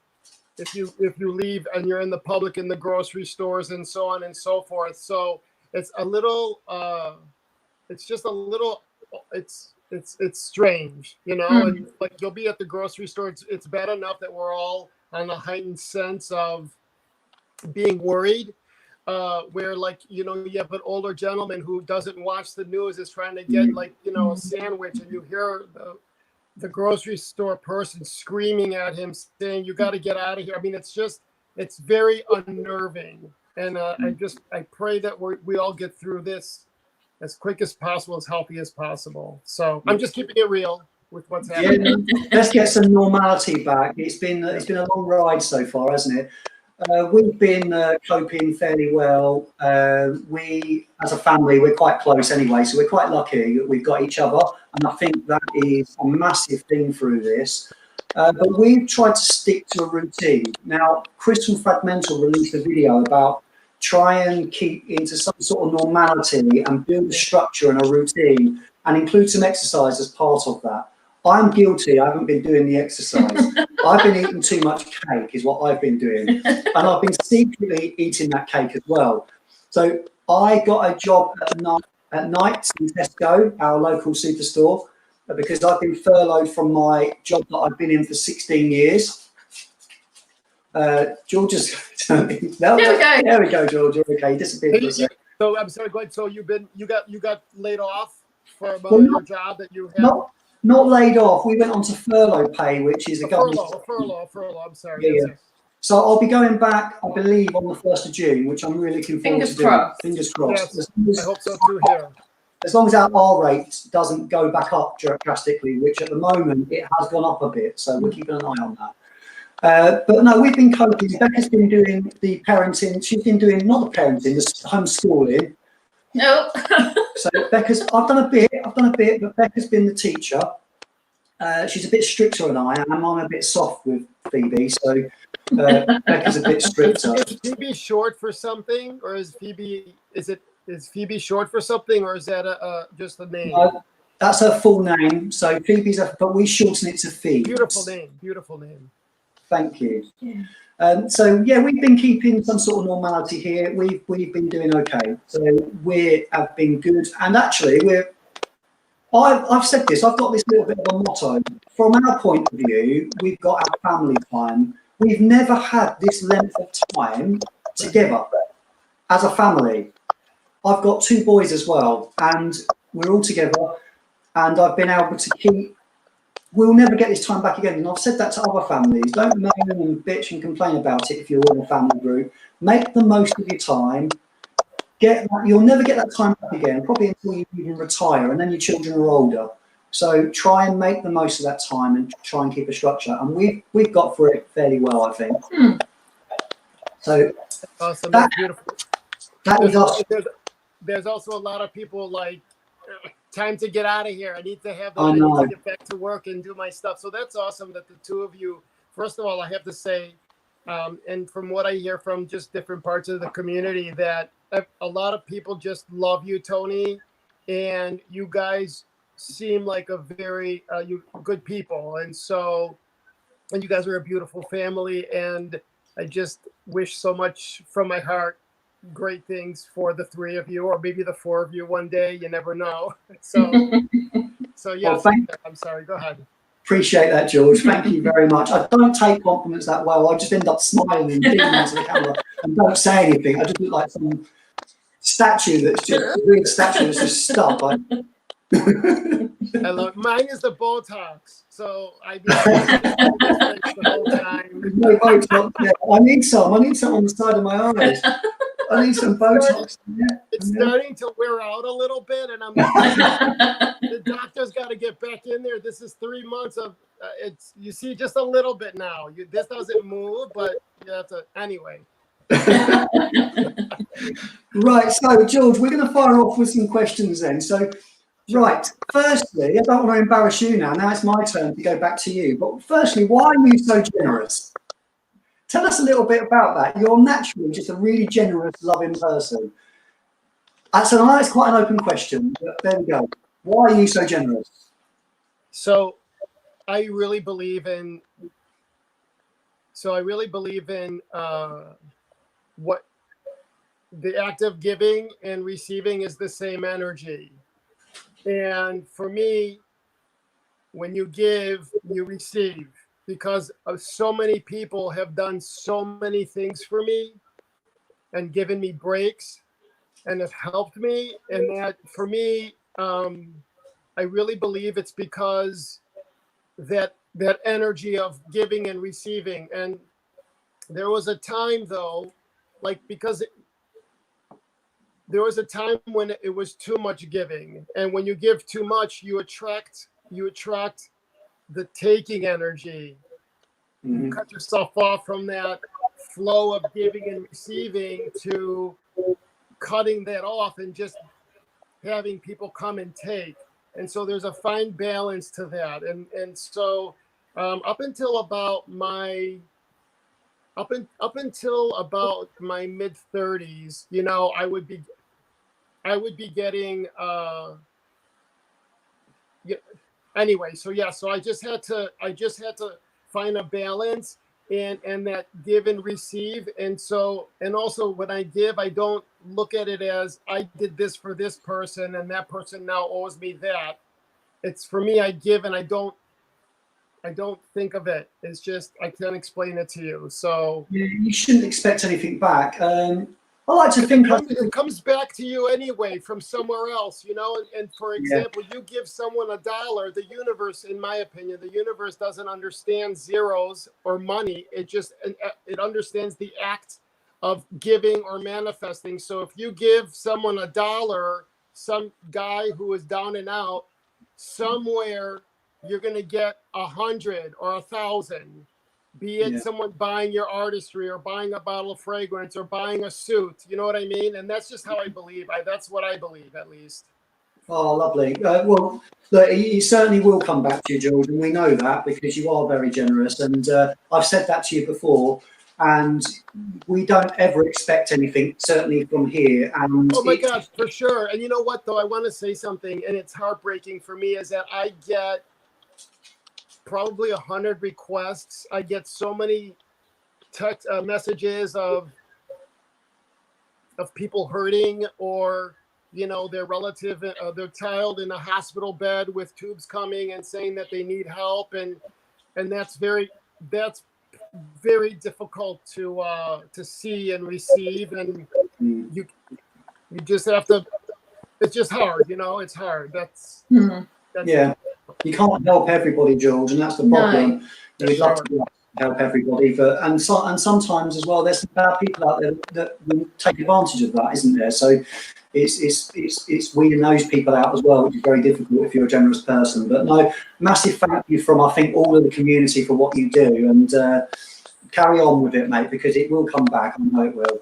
if you leave and you're in the public, in the grocery stores and so on and so forth. So it's a little it's strange, you know. And like, you'll be at the grocery store. It's bad enough that we're all on a heightened sense of being worried. Where, like, you know, you have an older gentleman who doesn't watch the news, is trying to get, like, you know, a sandwich, and you hear the grocery store person screaming at him saying, "You got to get out of here." I mean, it's very unnerving. And I pray that we all get through this as quick as possible, as healthy as possible. So I'm just keeping it real with what's happening. Yeah, let's get some normality back. It's been a long ride so far, hasn't it? We've been coping fairly well. We, as a family, we're quite close anyway, so we're quite lucky that we've got each other, and I think that is a massive thing through this. But we've tried to stick to a routine. Now, Crystal Fragmental released a video about try and keep into some sort of normality and build a structure and a routine, and include some exercise as part of that. I'm guilty. I haven't been doing the exercise. I've been eating too much cake is what I've been doing. And I've been secretly eating that cake as well. So I got a job at night in Tesco, our local superstore, because I've been furloughed from my job that I've been in for 16 years. George is... There we go. There we go, George. You're okay. You disappeared for a second. So I'm sorry, go ahead. So you got laid off from your job that you had? Not laid off. We went on to furlough pay, which is a government furlough. I'm sorry. Yeah, yeah. So I'll be going back, I believe, on the 1st of June, which I'm really looking forward to doing. Fingers crossed. Yes, I hope so too here. As long as our R rate doesn't go back up drastically, which at the moment it has gone up a bit, so we're keeping an eye on that. But no, we've been coping. Becca's been doing the parenting. She's been doing not the parenting, the homeschooling. No. So I've done a bit, but Becca's been the teacher. She's a bit stricter than I am. I'm a bit soft with Phoebe, so Becca's a bit stricter. Is Phoebe short for something, or is Phoebe short for something, or is that just a name? That's her full name. So Phoebe's but we shorten it to Phoebe. Beautiful name. Thank you. Yeah. So yeah, we've been keeping some sort of normality here. We've been doing okay. So we have been good, and actually I've said this. I've got this little bit of a motto. From our point of view, we've got our family time. We've never had this length of time together as a family. I've got 2 boys as well, and we're all together. And I've been able to keep. We'll never get this time back again. And I've said that to other families. Don't moan and bitch and complain about it if you're in a family group. Make the most of your time. You'll never get that time back again, probably until you even retire, and then your children are older. So try and make the most of that time and try and keep a structure. And we've got through it fairly well, I think. So awesome. That's beautiful. That was us. There's also a lot of people like, time to get out of here. I need to have that. I need to get back to work and do my stuff. So that's awesome that the 2 of you, first of all, I have to say, and from what I hear from just different parts of the community, that a lot of people just love you, Tony, and you guys seem like a very good people. And you guys are a beautiful family. And I just wish so much from my heart great things for the 3 of you, or maybe the 4 of you one day. You never know. So yeah. Well, I'm sorry. Go ahead. Appreciate that, George. Thank you very much. I don't take compliments that well. I just end up smiling and beaming into the camera and don't say anything. I just look like some statue that's just a weird statue that's just stuck. I love mine is the Botox, so I do the whole time. No Botox. Yeah, I need some. I need some on the side of my eyes. I need some Botox. It's starting to wear out a little bit, and I'm like, the doctor's got to get back in there. This is 3 months of it's. You see just a little bit now. This doesn't move, but you have to anyway. Right. So, George, we're going to fire off with some questions then. So, right. Firstly, I don't want to embarrass you now. Now it's my turn to go back to you. But firstly, why are you so generous? Tell us a little bit about that. You're naturally just a really generous, loving person. So I know it's quite an open question, but there we go. Why are you so generous? So I really believe in what the act of giving and receiving is the same energy. And for me, when you give, you receive, because so many people have done so many things for me and given me breaks and have helped me. And that for me, I really believe it's because that energy of giving and receiving. And there was a time though, there was a time when it was too much giving. And when you give too much, you attract the taking energy. Mm-hmm. You cut yourself off from that flow of giving and receiving to cutting that off and just having people come and take. And so there's a fine balance to that. And so up until about my mid 30s, you know, I would be getting anyway. So yeah, so I just had to find a balance and that give and receive. And so, and also when I give, I don't look at it as I did this for this person and that person now owes me that. It's for me, I give and I don't think of it. It's just, I can't explain it to you. So yeah, you shouldn't expect anything back. I like to think it comes back to you anyway from somewhere else, you know. And for example, you give someone $1, the universe, in my opinion, the universe doesn't understand zeros or money. It understands the act of giving or manifesting. So if you give someone $1, some guy who is down and out, somewhere you're going to get 100 or 1,000. Be it someone buying your artistry or buying a bottle of fragrance or buying a suit, you know what I mean? And that's just how I believe. That's what I believe, at least. Oh, lovely. Well, look, it certainly will come back to you, George, and we know that because you are very generous. And I've said that to you before, and we don't ever expect anything, certainly from here. And oh my gosh, for sure. And you know what, though? I want to say something, and it's heartbreaking for me, is that I get probably 100 requests. I get so many text messages of people hurting, or you know, their relative, their child in a hospital bed with tubes coming and saying that they need help, and that's very difficult to see and receive, and you just have to. It's just hard, you know. It's hard. That's yeah. You can't help everybody, George, and that's the problem. No. You'd love to help everybody, but and sometimes as well, there's some bad people out there that will take advantage of that, isn't there? So it's weeding those people out as well, which is very difficult if you're a generous person. But no, massive thank you from, I think, all of the community for what you do, and carry on with it, mate, because it will come back. I know it will.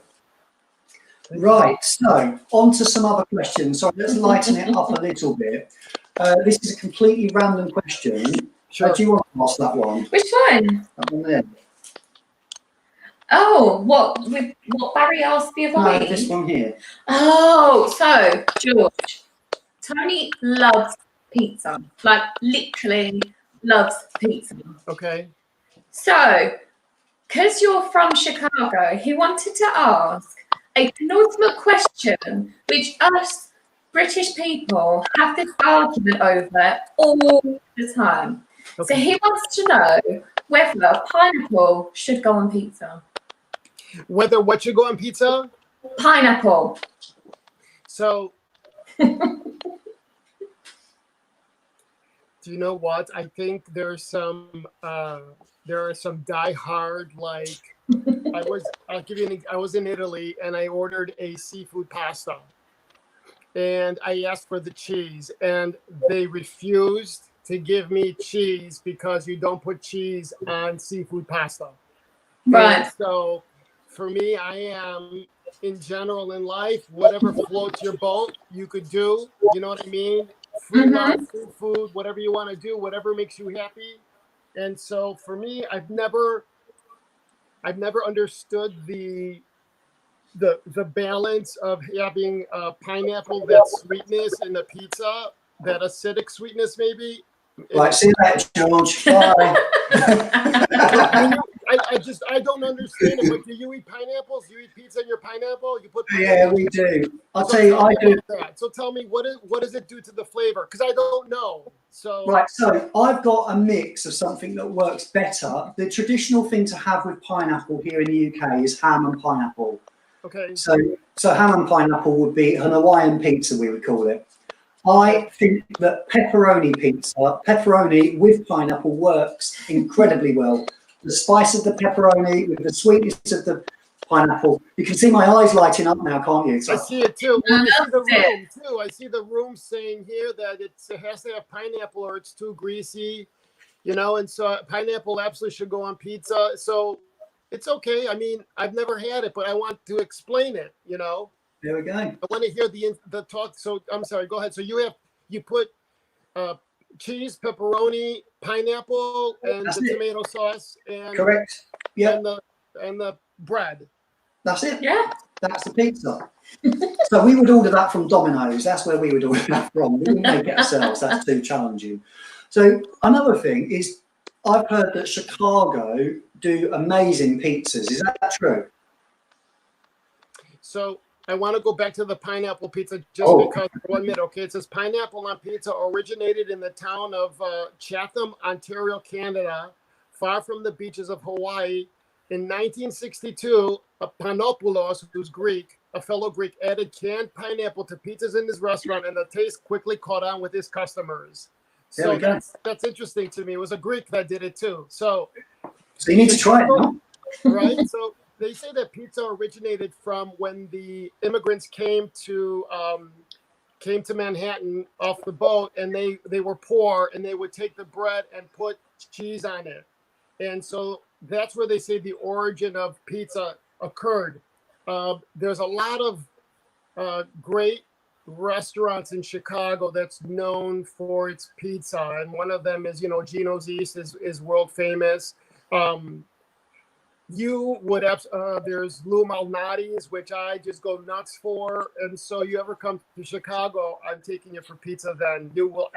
Right, so on to some other questions. So let's lighten it up a little bit. This is a completely random question. Sure. Do you want to ask that one? Which one? That one there. Oh, what Barry asked the other No, week? this one here. Oh, so George, Tony loves pizza, like literally loves pizza. okay. So, because you're from Chicago, he wanted to ask a penultimate question, which us British people have this argument over all the time. Okay. So he wants to know whether pineapple should go on pizza. Whether what should go on pizza? Pineapple. So Do you know what? I think there are some diehard, like I'll give you I was in Italy and I ordered a seafood pasta and I asked for the cheese and they refused to give me cheese because you don't put cheese on seafood pasta. Right. And so for me, I am in general in life, whatever floats your boat, you could do. You know what I mean? Free love, free food, whatever you want to do, whatever makes you happy. And so for me, I've never understood the balance of having pineapple, that sweetness in the pizza, that acidic sweetness maybe. Right, see you later, George. Bye. I don't understand it. But do you eat pineapples? Do you eat pizza in your pineapple? You put Yeah, we do. I'll tell you, I do. So tell me, what does it do to the flavor? Because I don't know. So Right, so I've got a mix of something that works better. The traditional thing to have with pineapple here in the UK is ham and pineapple. okay. So ham and pineapple would be an Hawaiian pizza, we would call it. I think that pepperoni with pineapple works incredibly well. The spice of the pepperoni with the sweetness of the pineapple. You can see my eyes lighting up now, can't you? I see it too. Well, I see the room too. I see the room saying here that it has to have pineapple or it's too greasy, you know. And so pineapple absolutely should go on pizza. So it's okay. I mean, I've never had it, but I want to explain it, you know. There we go. I want to hear the talk. So I'm sorry. Go ahead. So you put cheese, pepperoni, pineapple, and That's the it. tomato sauce, and Correct. Yeah. And the bread. That's it. Yeah. That's the pizza. So we would order that from Domino's. That's where we would order that from. We wouldn't make it ourselves. That's too challenging. So another thing is, I've heard that Chicago do amazing pizzas. Is that true? So I want to go back to the pineapple pizza just because for 1 minute. Okay, it says pineapple on pizza originated in the town of Chatham, Ontario, Canada, far from the beaches of Hawaii. In 1962, Panopoulos, who's Greek, a fellow Greek, added canned pineapple to pizzas in his restaurant, and the taste quickly caught on with his customers. So that's interesting to me. It was a Greek that did it too. So you need to try it now. Right? So they say that pizza originated from when the immigrants came to Manhattan off the boat, and they were poor, and they would take the bread and put cheese on it. And so that's where they say the origin of pizza occurred. There's a lot of great restaurants in Chicago that's known for its pizza, and one of them is, you know, Gino's East is world famous. You would have there's Lou Malnati's, which I just go nuts for. And so you ever come to Chicago, I'm taking you for pizza then. You will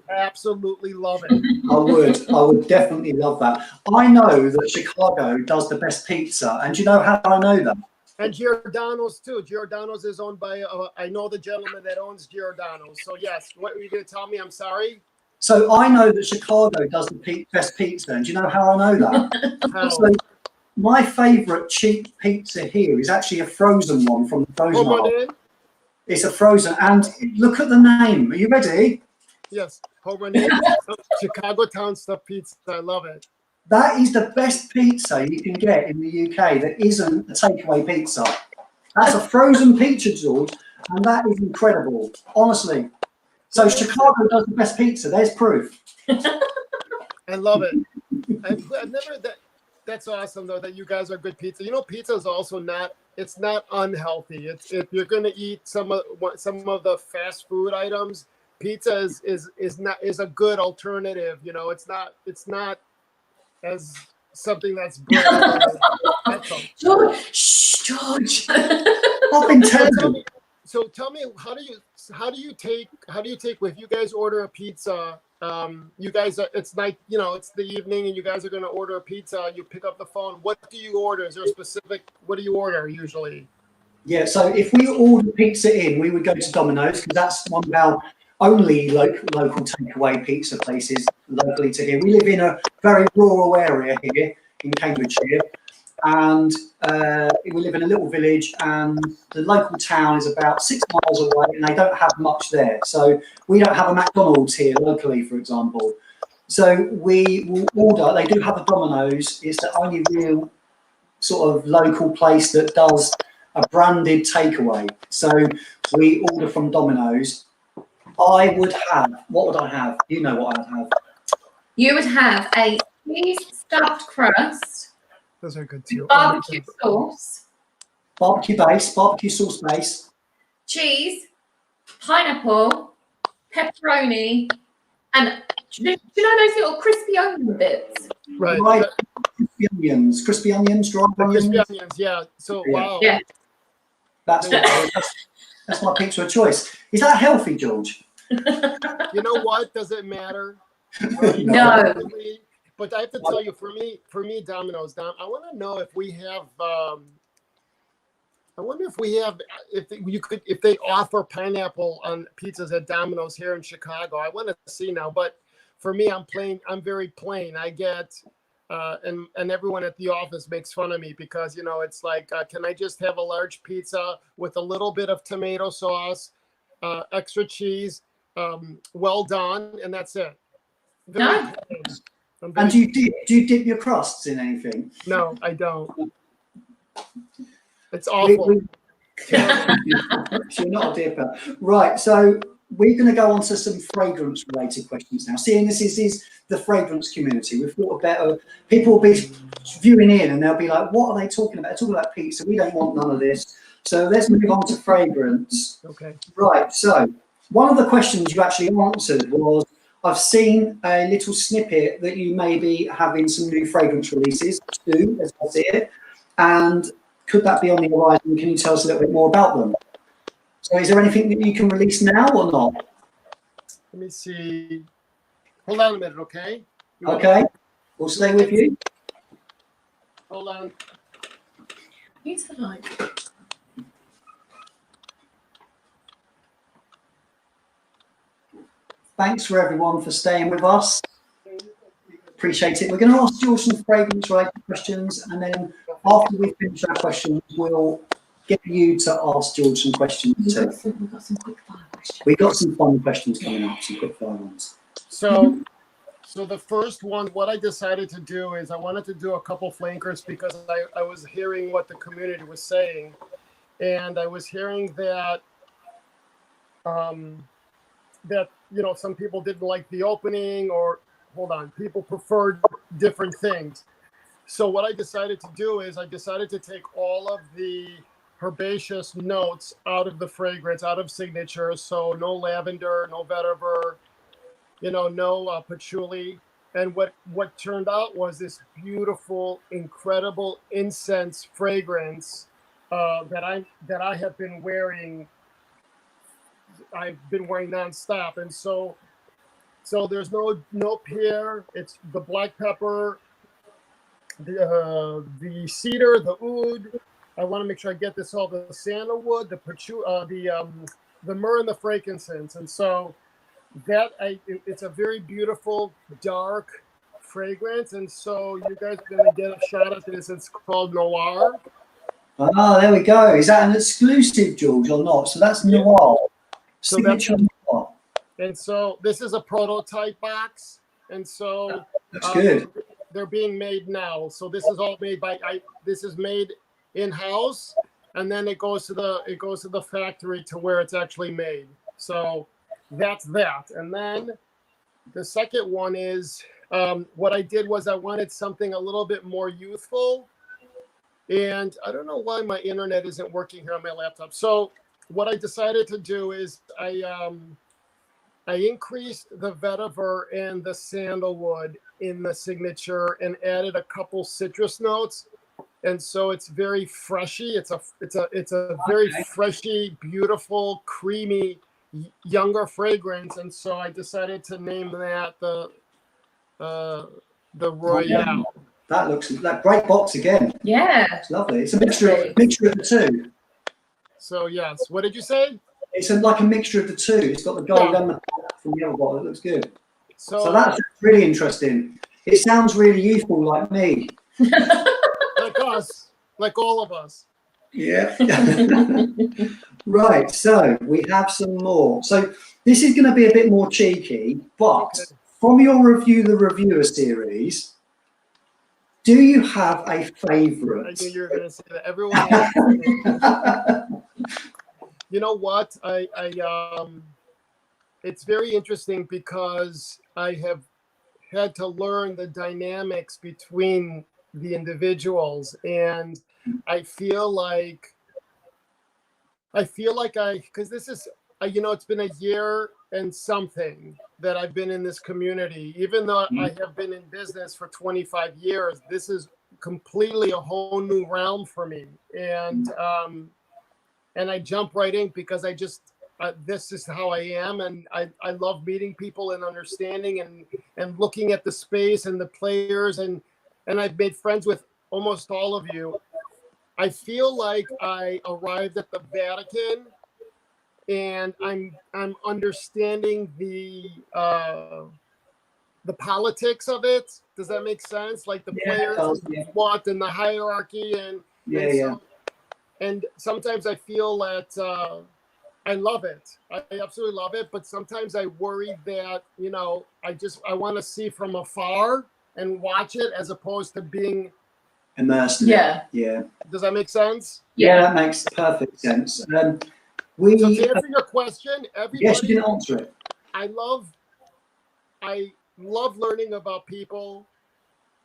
absolutely love it. I would definitely love that. I know that Chicago does the best pizza, and do you know how I know that? And Giordano's too. Giordano's is owned by I know the gentleman that owns Giordano's. So yes, what were you going to tell me? I'm sorry. So I know that Chicago does the best pizza, and do you know how I know that? How? So my favourite cheap pizza here is actually a frozen one from the frozen aisle. It's a frozen, and look at the name. Are you ready? Yes, Chicago Town Stuffed Pizza. I love it. That is the best pizza you can get in the UK that isn't a takeaway pizza. That's a frozen pizza, George, and that is incredible, honestly. So Chicago does the best pizza. There's proof. I love it. I've never That's awesome though that you guys are good pizza. You know, pizza is also not unhealthy. It's if you're going to eat some of the fast food items, pizza is a good alternative. You know, it's not as something that's bread. George. I've been telling you. So tell me, how do you take if you guys order a pizza? You guys, it's night, you know, it's the evening, and you guys are going to order a pizza. You pick up the phone. What do you order? Is there a specific? What do you order usually? Yeah, so if we order pizza in, we would go to Domino's because that's one of our only local takeaway pizza places locally to here. We live in a very rural area here in Cambridgeshire, and we live in a little village, and the local town is about 6 miles away, and they don't have much there. So we don't have a McDonald's here locally, for example. So we will order. They do have a Domino's. It's the only real sort of local place that does a branded takeaway. So we order from Domino's. I would have, what would I have? You know what I would have. You would have a cheese stuffed crust, Those are good too. barbecue sauce, Barbecue sauce base. cheese, pineapple, pepperoni, and do you know those little crispy onion bits? Right. Right. Crispy onions, dried onions. Crispy onions, yeah. So, Yeah. wow. Yeah. That's my pizza of choice. Is that healthy, George? You know what? Does it matter? No. But I have to tell you, for me, Domino's, Dom, I want to know if we have. I wonder if they offer pineapple on pizzas at Domino's here in Chicago. I want to see now, but for me, I'm very plain. I get, and everyone at the office makes fun of me because, you know, it's like, can I just have a large pizza with a little bit of tomato sauce, extra cheese, well done, and that's it. Very No. plain. And do you dip your crusts in anything? No, I don't. It's awful. So you're not a dipper. Right, so we're going to go on to some fragrance related questions now. Seeing this is the fragrance community, we've thought about people will be viewing in and they'll be like, what are they talking about? They're talking about pizza. We don't want none of this. So let's move on to fragrance. Okay. Right, so one of the questions you actually answered was, I've seen a little snippet that you may be having some new fragrance releases, 2, as I see it, and could that be on the horizon? Can you tell us a little bit more about them? So is there anything that you can release now or not? Let me see. Hold on a minute, okay? Okay, we'll stay with you. Hold on. Need to like. Thanks for everyone for staying with us. Appreciate it. We're going to ask George some fragrance related questions, and then after we finish our questions, we'll get you to ask George some questions too. We've got some quick fire questions. We've got some fun questions coming up, some quick fire ones. So the first one, what I decided to do is I wanted to do a couple flankers because I was hearing what the community was saying, and I was hearing that that, you know, some people didn't like the opening, or people preferred different things. So what I decided to do is I decided to take all of the herbaceous notes out of the fragrance, out of signature. So no lavender, no vetiver, you know, no patchouli. And what turned out was this beautiful, incredible incense fragrance that I have been wearing. I've been wearing nonstop, and so there's no pear. It's the black pepper, the cedar, the oud. I want to make sure I get this all. The sandalwood, the patchouli, the myrrh, and the frankincense. And so it's a very beautiful dark fragrance. And so you guys are gonna get a shot at this. It's called Noir. Ah, there we go. Is that an exclusive, George, or not? So that's Noir. So Signature Noir. And so this is a prototype box, and so That's good. they're being made now. So this is all made this is made in house, and then it goes to the factory to where it's actually made. So that's that. And then the second one is what I did was I wanted something a little bit more youthful, and I don't know why my internet isn't working here on my laptop. So what I decided to do is I increased the vetiver and the sandalwood in the signature and added a couple citrus notes, and so it's very freshy. It's a very freshy, beautiful, creamy, younger fragrance, and so I decided to name that the Royale. That looks like great box again. Yeah. It's lovely. It's a mixture of the two. So yes, what did you say? It's like a mixture of the two. It's got the gold and the black from the other bottle. It looks good. So that's really interesting. It sounds really youthful, like me. Because us, like all of us. Yeah. Right, so we have some more. So this is going to be a bit more cheeky, but Okay. from your Review the Reviewer series, do you have a I favourite? knew you were going to say that. Everyone has to say. You know what? It's very interesting because I have had to learn the dynamics between the individuals, and I feel like because this is, it's been a year and something that I've been in this community. Even though I have been in business for 25 years, this is completely a whole new realm for me. And I jump right in because this is how I am. And I love meeting people and understanding and looking at the space and the players. And I've made friends with almost all of you. I feel like I arrived at the Vatican, and I'm understanding the politics of it. Does that make sense? Like the players, what, and the hierarchy, Yeah. And sometimes I feel that I love it. I absolutely love it. But sometimes I worry that I want to see from afar and watch it as opposed to being immersed in Yeah. it. Yeah. Does that make sense? Yeah, that makes perfect sense. So to answer your question, everybody, yes, you didn't answer it. I love learning about people.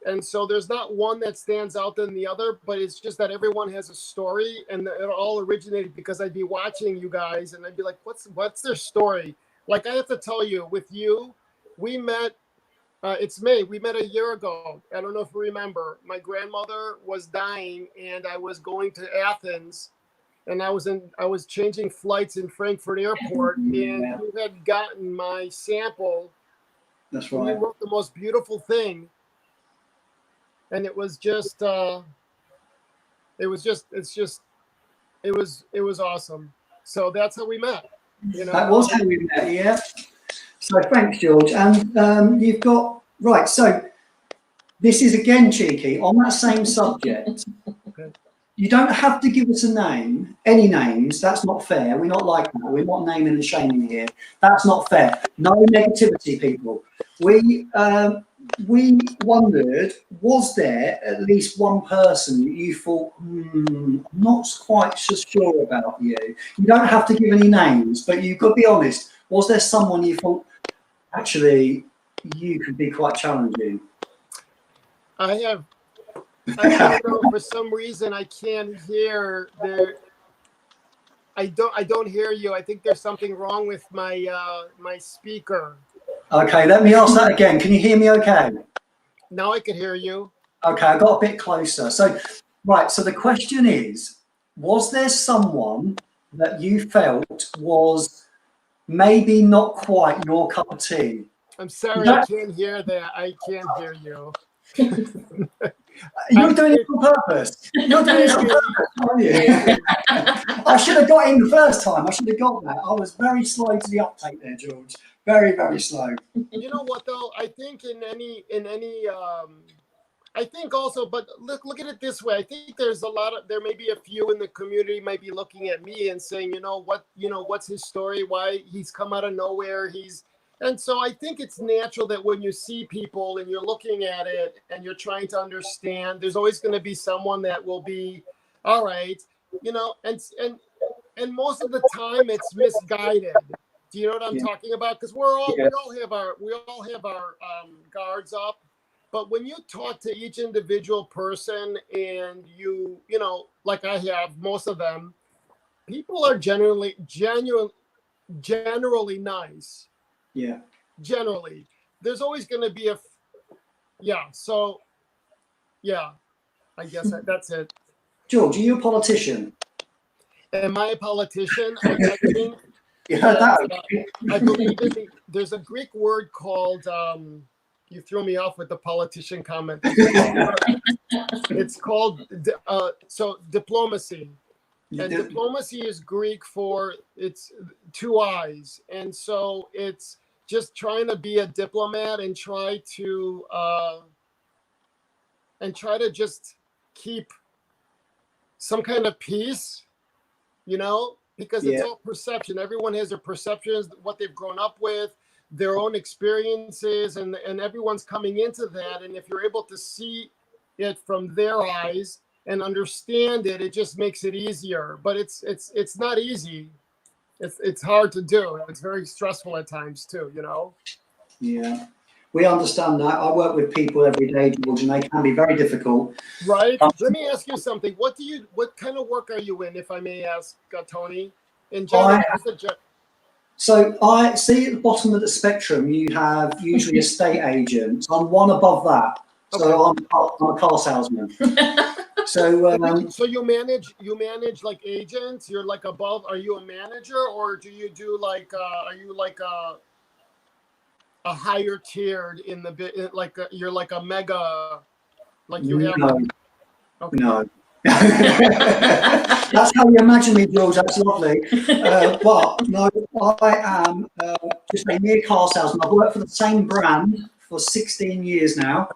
And so there's not one that stands out than the other, but it's just that everyone has a story, and it all originated because I'd be watching you guys and I'd be like, what's their story? Like, I have to tell you, with you, we met, it's May, we met a year ago. I don't know if you remember. My grandmother was dying and I was going to Athens, and I was changing flights in Frankfurt Airport, and you had gotten my sample. That's and right. You wrote the most beautiful thing. And it was just, it was awesome. So that's how we met. That was how we met, yeah. So thanks, George. And you've got, right, so this is again cheeky, on that same subject. Okay. You don't have to give us a name, any names, that's not fair. We're not like that. We're not naming and shaming here. That's not fair. No negativity, people. We wondered, was there at least one person that you thought, I'm not quite so sure about you? You don't have to give any names, but you've got to be honest. Was there someone you thought, actually, you could be quite challenging? I don't know, for some reason I can't hear I don't hear you. I think there's something wrong with my my speaker. Okay, let me ask that again. Can you hear me okay? Now I can hear you. Okay, I got a bit closer. So, right, so the question is, was there someone that you felt was maybe not quite your cup of tea? I'm sorry, I can't hear that. I can't hear you. You're doing it on purpose. You're doing it on purpose, aren't you? I should have got in the first time. I should have got that. I was very slow to the uptake there, George. Very, very slow. You know what though? I think in any I think also, but look at it this way. I think there may be a few in the community might be looking at me and saying, what's his story? Why he's come out of nowhere? And so I think it's natural that when you see people and you're looking at it and you're trying to understand, there's always going to be someone that will be, all right, and most of the time it's misguided. Do you know what I'm talking about? Because we all have our guards up. But when you talk to each individual person and you like I have most of them, people are genuinely nice. Yeah. Generally, there's always going to be So, yeah, I guess that's it. George, are you a politician? Am I a politician? I think You heard that? I believe there's a Greek word called. You threw me off with the politician comment. It's called diplomacy. And diplomacy is Greek for it's two eyes. And so it's just trying to be a diplomat and try to just keep some kind of peace, you know, because it's Yeah. all perception. Everyone has their perceptions, what they've grown up with, their own experiences, and everyone's coming into that. And if you're able to see it from their eyes and understand it, it just makes it easier. But it's not easy. It's hard to do. It's very stressful at times too, you know. Yeah, we understand that. I work with people every day, George, and they can be very difficult. Right. Let me ask you something. What kind of work are you in, if I may ask, Tony? In general, So I see at the bottom of the spectrum, you have usually estate agents. I'm one above that. So Okay. I'm a car salesman. So so you manage like agents. You're like above. Are you a manager, or do you do like? Are you like a higher tiered in the bit? Like you're like a mega. Like you have. no, Okay. no. That's how you imagine me, George. That's lovely. But no, I am just a mere car salesman. I've worked for the same brand for 16 years now.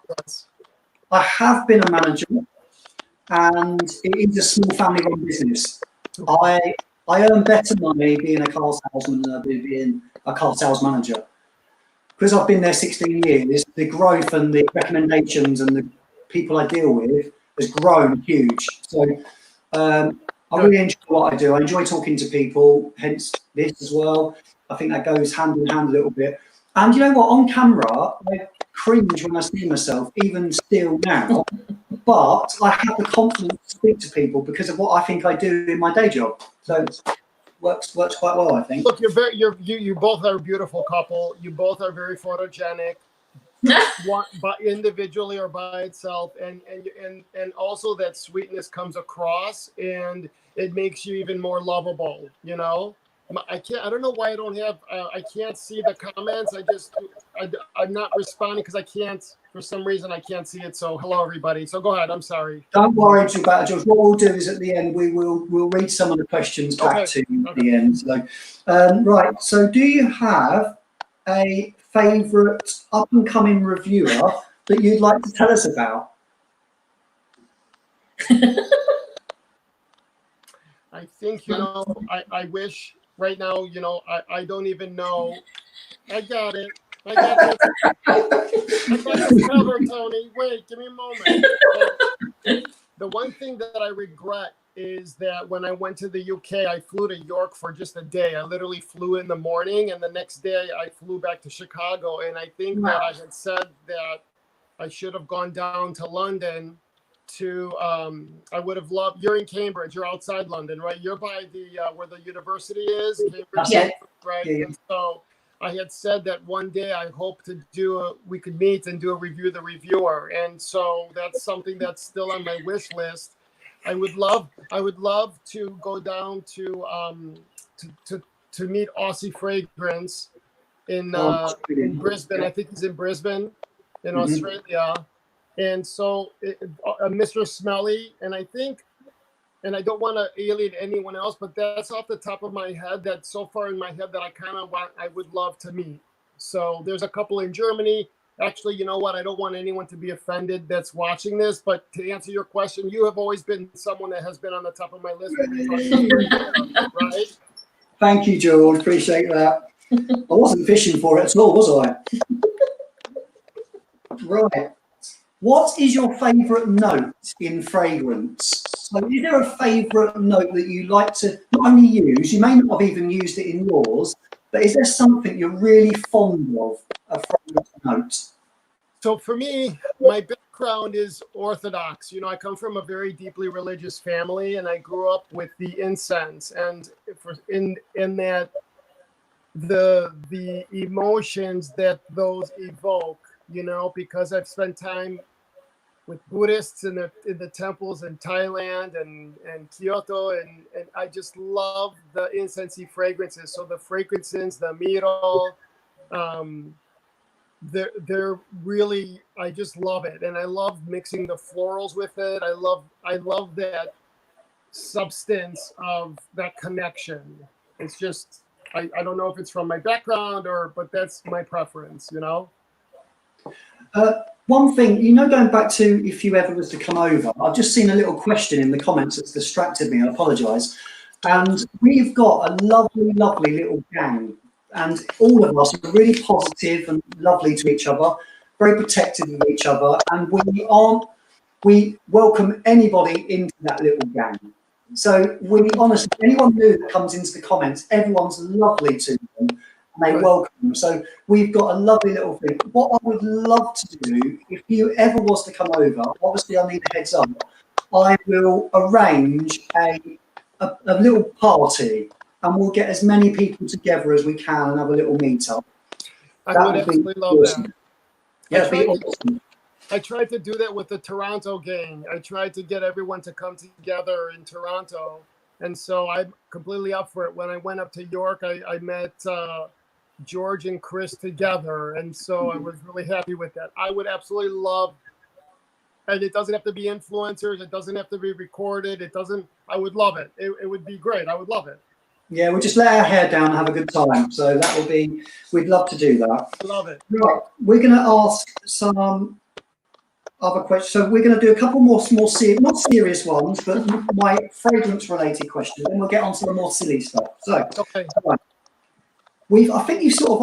I have been a manager, and it is a small family-run business. I earn better money being a car salesman than I do being a car sales manager. Because I've been there 16 years, the growth and the recommendations and the people I deal with has grown huge. So I really enjoy what I do. I enjoy talking to people, hence this as well. I think that goes hand in hand a little bit. And you know what? On camera, I cringe when I see myself, even still now. But I have the confidence to speak to people because of what I think I do in my day job. So it works quite well, I think. Look, you both are a beautiful couple. You both are very photogenic. But individually or by itself, and also that sweetness comes across, and it makes you even more lovable. You know, I don't know why I don't have. I can't see the comments. I'm not responding because I can't. For some reason, I can't see it. So hello, everybody. So go ahead. I'm sorry. Don't worry too about it, George. What we'll do is at the end we'll read some of the questions back to you at the end. So right. So do you have a favourite up-and-coming reviewer that you'd like to tell us about? I think, you know, I wish right now, you know, I don't even know. I got it. I got this covered, Tony. Wait, give me a moment. The one thing that I regret is that when I went to the UK, I flew to York for just a day. I literally flew in the morning, and the next day I flew back to Chicago. And I think that I had said that I should have gone down to London to, I would have loved, you're in Cambridge, you're outside London, right? You're by the, where the university is, Cambridge, Yeah. right? Yeah. And so I had said that one day I hope to we could meet and do a review the reviewer. And so that's something that's still on my wish list. I would love to go down to meet Aussie Fragrance in Brisbane. I think he's in Brisbane, in Australia. And so Mr. Smelly, and I think, and I don't want to alienate anyone else, but that's off the top of my head, that's so far in my head that I would love to meet. So there's a couple in Germany. Actually, you know what? I don't want anyone to be offended that's watching this, but to answer your question, you have always been someone that has been on the top of my list. Right? Thank you, George. Appreciate that. I wasn't fishing for it at all, was I? Right. What is your favourite note in fragrance? So is there a favourite note that you like to not only use, you may not have even used it in yours, but is there something you're really fond of, a fragrance note? So for me, my background is Orthodox. You know, I come from a very deeply religious family, and I grew up with the incense, and in that the emotions that those evoke, you know, because I've spent time with Buddhists in the temples in Thailand and Kyoto, and I just love the incensey fragrances. So the fragrances, the miro, they're really, I just love it, and I love mixing the florals with it. I love that substance of that connection. It's just I don't know if it's from my background but that's my preference, you know. One thing, you know, going back to if you ever was to come over, I've just seen a little question in the comments that's distracted me. I apologise. And we've got a lovely, lovely little gang, and all of us are really positive and lovely to each other, very protective of each other, and we welcome anybody into that little gang. So we honestly, anyone new that comes into the comments, everyone's lovely to them, and they welcome them. So we've got a lovely little thing. What I would love to do, if you ever was to come over, obviously I need a heads up, I will arrange a little party, and we'll get as many people together as we can and have a little meet up. I would absolutely love that. Yeah, that'd be awesome. I tried to do that with the Toronto gang. I tried to get everyone to come together in Toronto. And so I'm completely up for it. When I went up to York, I met George and Chris together. And so I was really happy with that. I would absolutely love, and it doesn't have to be influencers. It doesn't have to be recorded. I would love it. It would be great. I would love it. Yeah, we'll just let our hair down and have a good time. So that will be, we'd love to do that. I love it. Right, we're going to ask some other questions. So we're going to do a couple more small, not serious ones, but my fragrance-related questions. Then we'll get on to the more silly stuff. So, okay. I think you sort of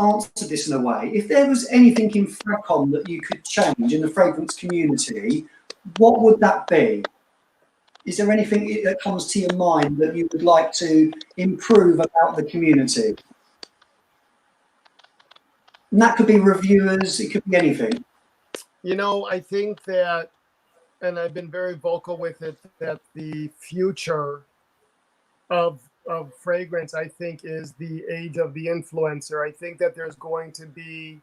answered this in a way. If there was anything in Fragcom that you could change in the fragrance community, what would that be? Is there anything that comes to your mind that you would like to improve about the community? And that could be reviewers, it could be anything. You know, I think that, and I've been very vocal with it, that the future of fragrance, I think, is the age of the influencer. I think that there's going to be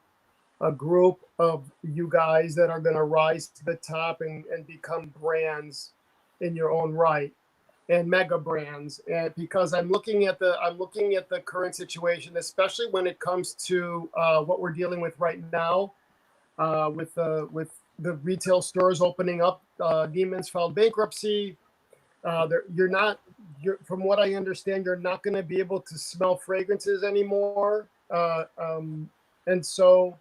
a group of you guys that are going to rise to the top and become brands in your own right, and mega brands. And because I'm looking at the current situation, especially when it comes to what we're dealing with right now, with the retail stores opening up. Neiman's filed bankruptcy. From what I understand, you're not going to be able to smell fragrances anymore. And so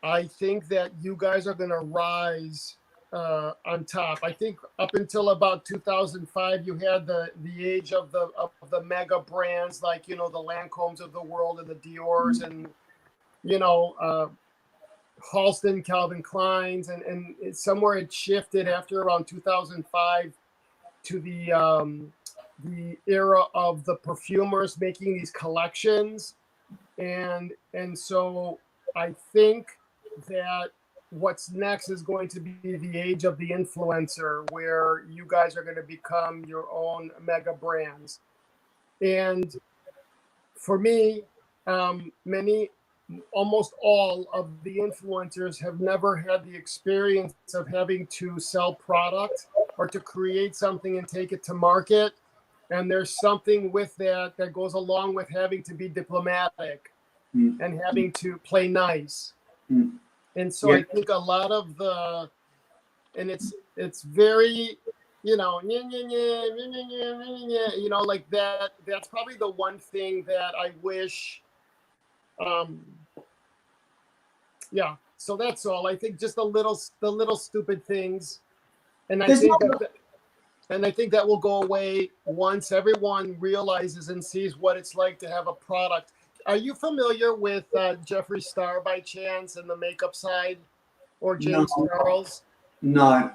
I think that you guys are going to rise on top. I think up until about 2005, you had the age of the mega brands, like, you know, the Lancomes of the world and the Dior's and, you know, Halston, Calvin Klein's, and somewhere it shifted after around 2005 to the era of the perfumers making these collections, and so I think that what's next is going to be the age of the influencer, where you guys are going to become your own mega brands. And for me, almost all of the influencers have never had the experience of having to sell product or to create something and take it to market. And there's something with that goes along with having to be diplomatic and having to play nice. And so I think a lot of and it's very, you know, you know, like that. That's probably the one thing that I wish. Yeah, so that's all. I think just the little stupid things, and I think that will go away once everyone realizes and sees what it's like to have a product. Are you familiar with Jeffree Star by chance and the makeup side, or James Charles? No.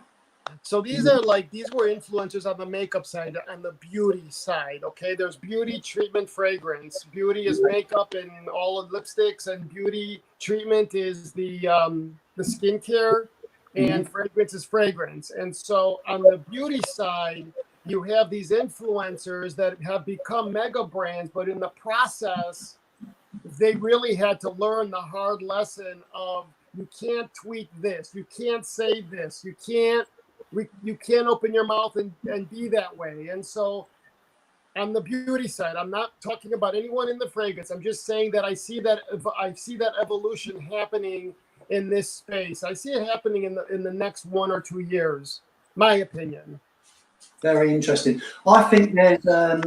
So these were influencers on the makeup side and the beauty side. Okay, there's beauty, treatment, fragrance. Beauty is makeup and all of lipsticks, and beauty treatment is the skincare, and fragrance is fragrance. And so on the beauty side, you have these influencers that have become mega brands, but in the process, they really had to learn the hard lesson of, you can't tweet this, you can't say this, you can't open your mouth and be that way. And so on the beauty side, I'm not talking about anyone in the fragrance. I'm just saying that I see that evolution happening in this space. I see it happening in the next 1 or 2 years, my opinion. Very interesting. I think there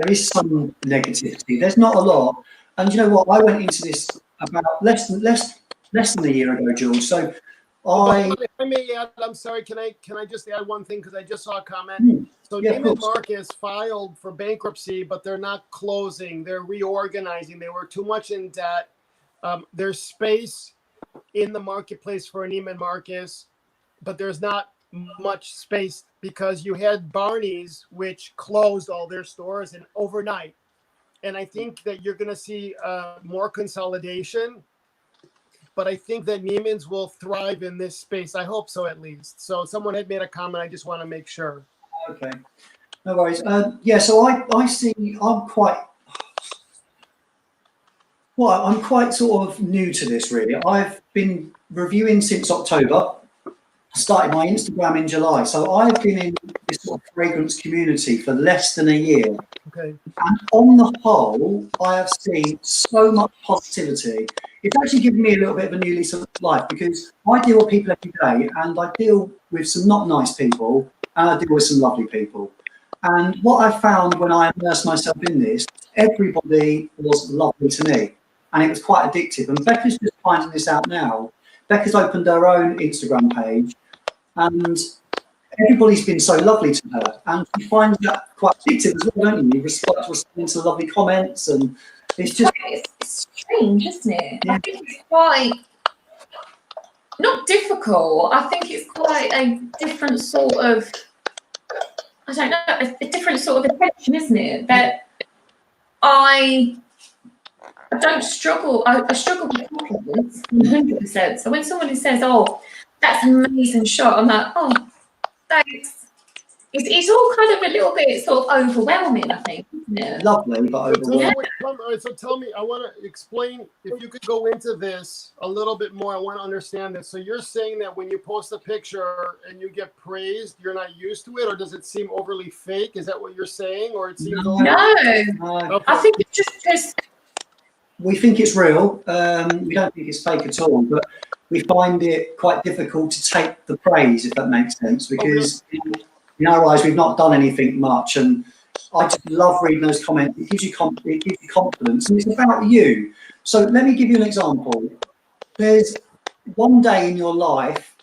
is some negativity. There's not a lot. And you know what? I went into this about less than a year ago, George. So If I may add, I'm sorry, can I just add one thing, because I just saw a comment. So yeah, of Neiman course. Marcus filed for bankruptcy, but they're not closing. They're reorganizing. They were too much in debt. There's space in the marketplace for Neiman Marcus, but there's not much space because you had Barney's, which closed all their stores and overnight. And I think that you're going to see more consolidation. But I think that Neiman's will thrive in this space. I hope so, at least. So someone had made a comment. I just want to make sure. Okay, no worries. Yeah, so I see. I'm quite sort of new to this, really. I've been reviewing since October. I started my Instagram in July, so I've been in this sort of fragrance community for less than a year. Okay. And on the whole, I have seen so much positivity. It's actually given me a little bit of a new lease of life, because I deal with people every day, and I deal with some not nice people, and I deal with some lovely people. And what I found when I immersed myself in this, everybody was lovely to me, and it was quite addictive. And Becca's just finding this out now. Becca's opened her own Instagram page, and everybody's been so lovely to her, and she finds that quite addictive as well, don't you? You responding to the lovely comments, and it's just It's strange, isn't it? Yeah. I think it's quite not difficult. I think it's quite a different sort of, I don't know, a different sort of attention, isn't it? That I don't struggle. I struggle with compliments 100%. So when somebody says, "Oh, that's an amazing shot," I'm like, "Oh, thanks." It's all kind of a little bit sort of overwhelming, I think, isn't it? lovely, but overwhelming. So tell me, I want to explain, if you could go into this a little bit more. I want to understand this. So you're saying that when you post a picture and you get praised, you're not used to it, or does it seem overly fake? Is that what you're saying? Or it seems No, Okay. I think it's just because We think it's real. We don't think it's fake at all, but we find it quite difficult to take the praise, if that makes sense, because in our eyes, we've not done anything much. And I just love reading those comments. It gives you confidence, and it's about you. So let me give you an example. There's one day in your life,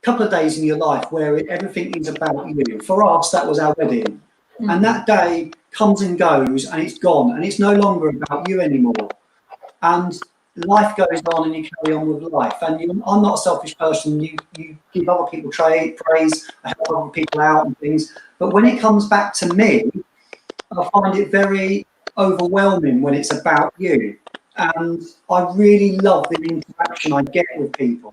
a couple of days in your life, where everything is about you. For us, that was our wedding. And that day comes and goes, and it's gone, and it's no longer about you anymore. And life goes on, and you carry on with life. And I'm not a selfish person. You give other people praise, I help other people out and things. But when it comes back to me, I find it very overwhelming when it's about you. And I really love the interaction I get with people.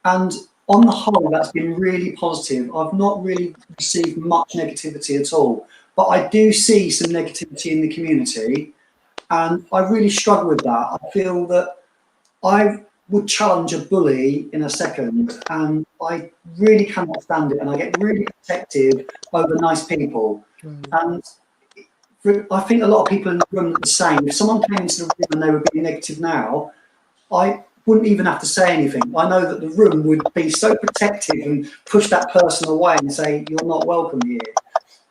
And on the whole, that's been really positive. I've not really received much negativity at all, but I do see some negativity in the community, and I really struggle with that. I feel that I would challenge a bully in a second, and I really cannot stand it, and I get really protective over nice people. And I think a lot of people in the room are the same. If someone came into the room and they were being negative now, I wouldn't even have to say anything. I know that the room would be so protective and push that person away and say, "You're not welcome here."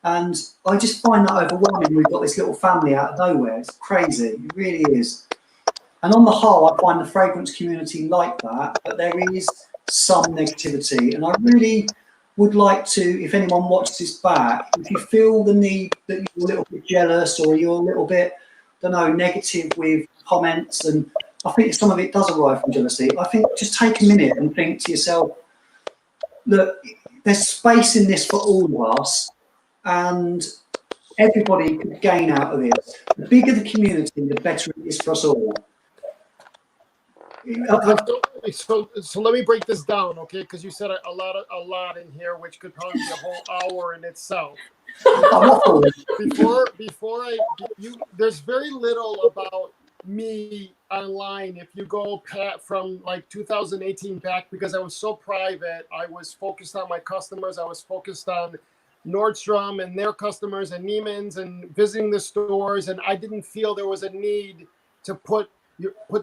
And I just find that overwhelming. We've got this little family out of nowhere. It's crazy. It really is. And on the whole, I find the fragrance community like that, but there is some negativity. And I really would like to, if anyone watches this back, if you feel the need that you're a little bit jealous, or you're a little bit, I don't know, negative with comments, and I think some of it does arise from jealousy. I think just take a minute and think to yourself, look, there's space in this for all of us, and everybody could gain out of this. The bigger the community, the better it is for us all. So let me break this down, okay? Because you said a lot in here, which could probably be a whole hour in itself. There's very little about me online. If you go from like 2018 back, because I was so private, I was focused on my customers. I was focused on Nordstrom and their customers and Neiman's and visiting the stores, and I didn't feel there was a need to put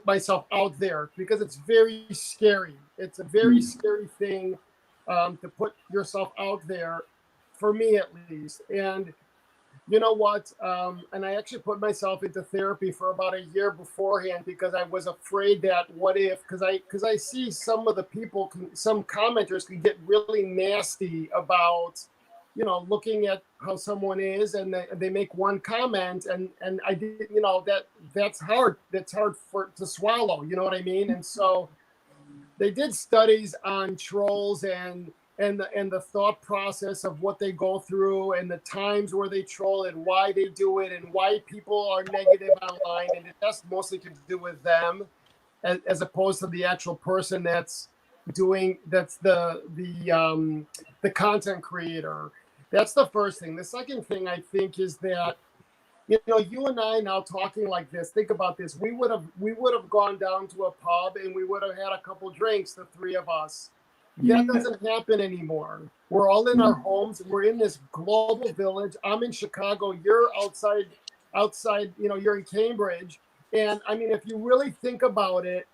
myself out there, because it's very scary. It's a very scary thing to put yourself out there, for me at least. And You know what? And I actually put myself into therapy for about a year beforehand because I was afraid that what if, because I see some of the people, some commenters can get really nasty about, you know, looking at how someone is, and they make one comment, and I did, you know, that's hard. That's hard to swallow. You know what I mean? And so they did studies on trolls and the thought process of what they go through and the times where they troll and why they do it and why people are negative online, and it has mostly to do with them as opposed to the actual person that's the content creator. That's the first thing. The second thing I think is that, you know, you and I now talking like this, think about this. We would have gone down to a pub and we would have had a couple drinks, the three of us. That doesn't happen anymore. We're all in our homes. We're in this global village. I'm in Chicago. You're outside, you know, you're in Cambridge. And I mean, if you really think about it,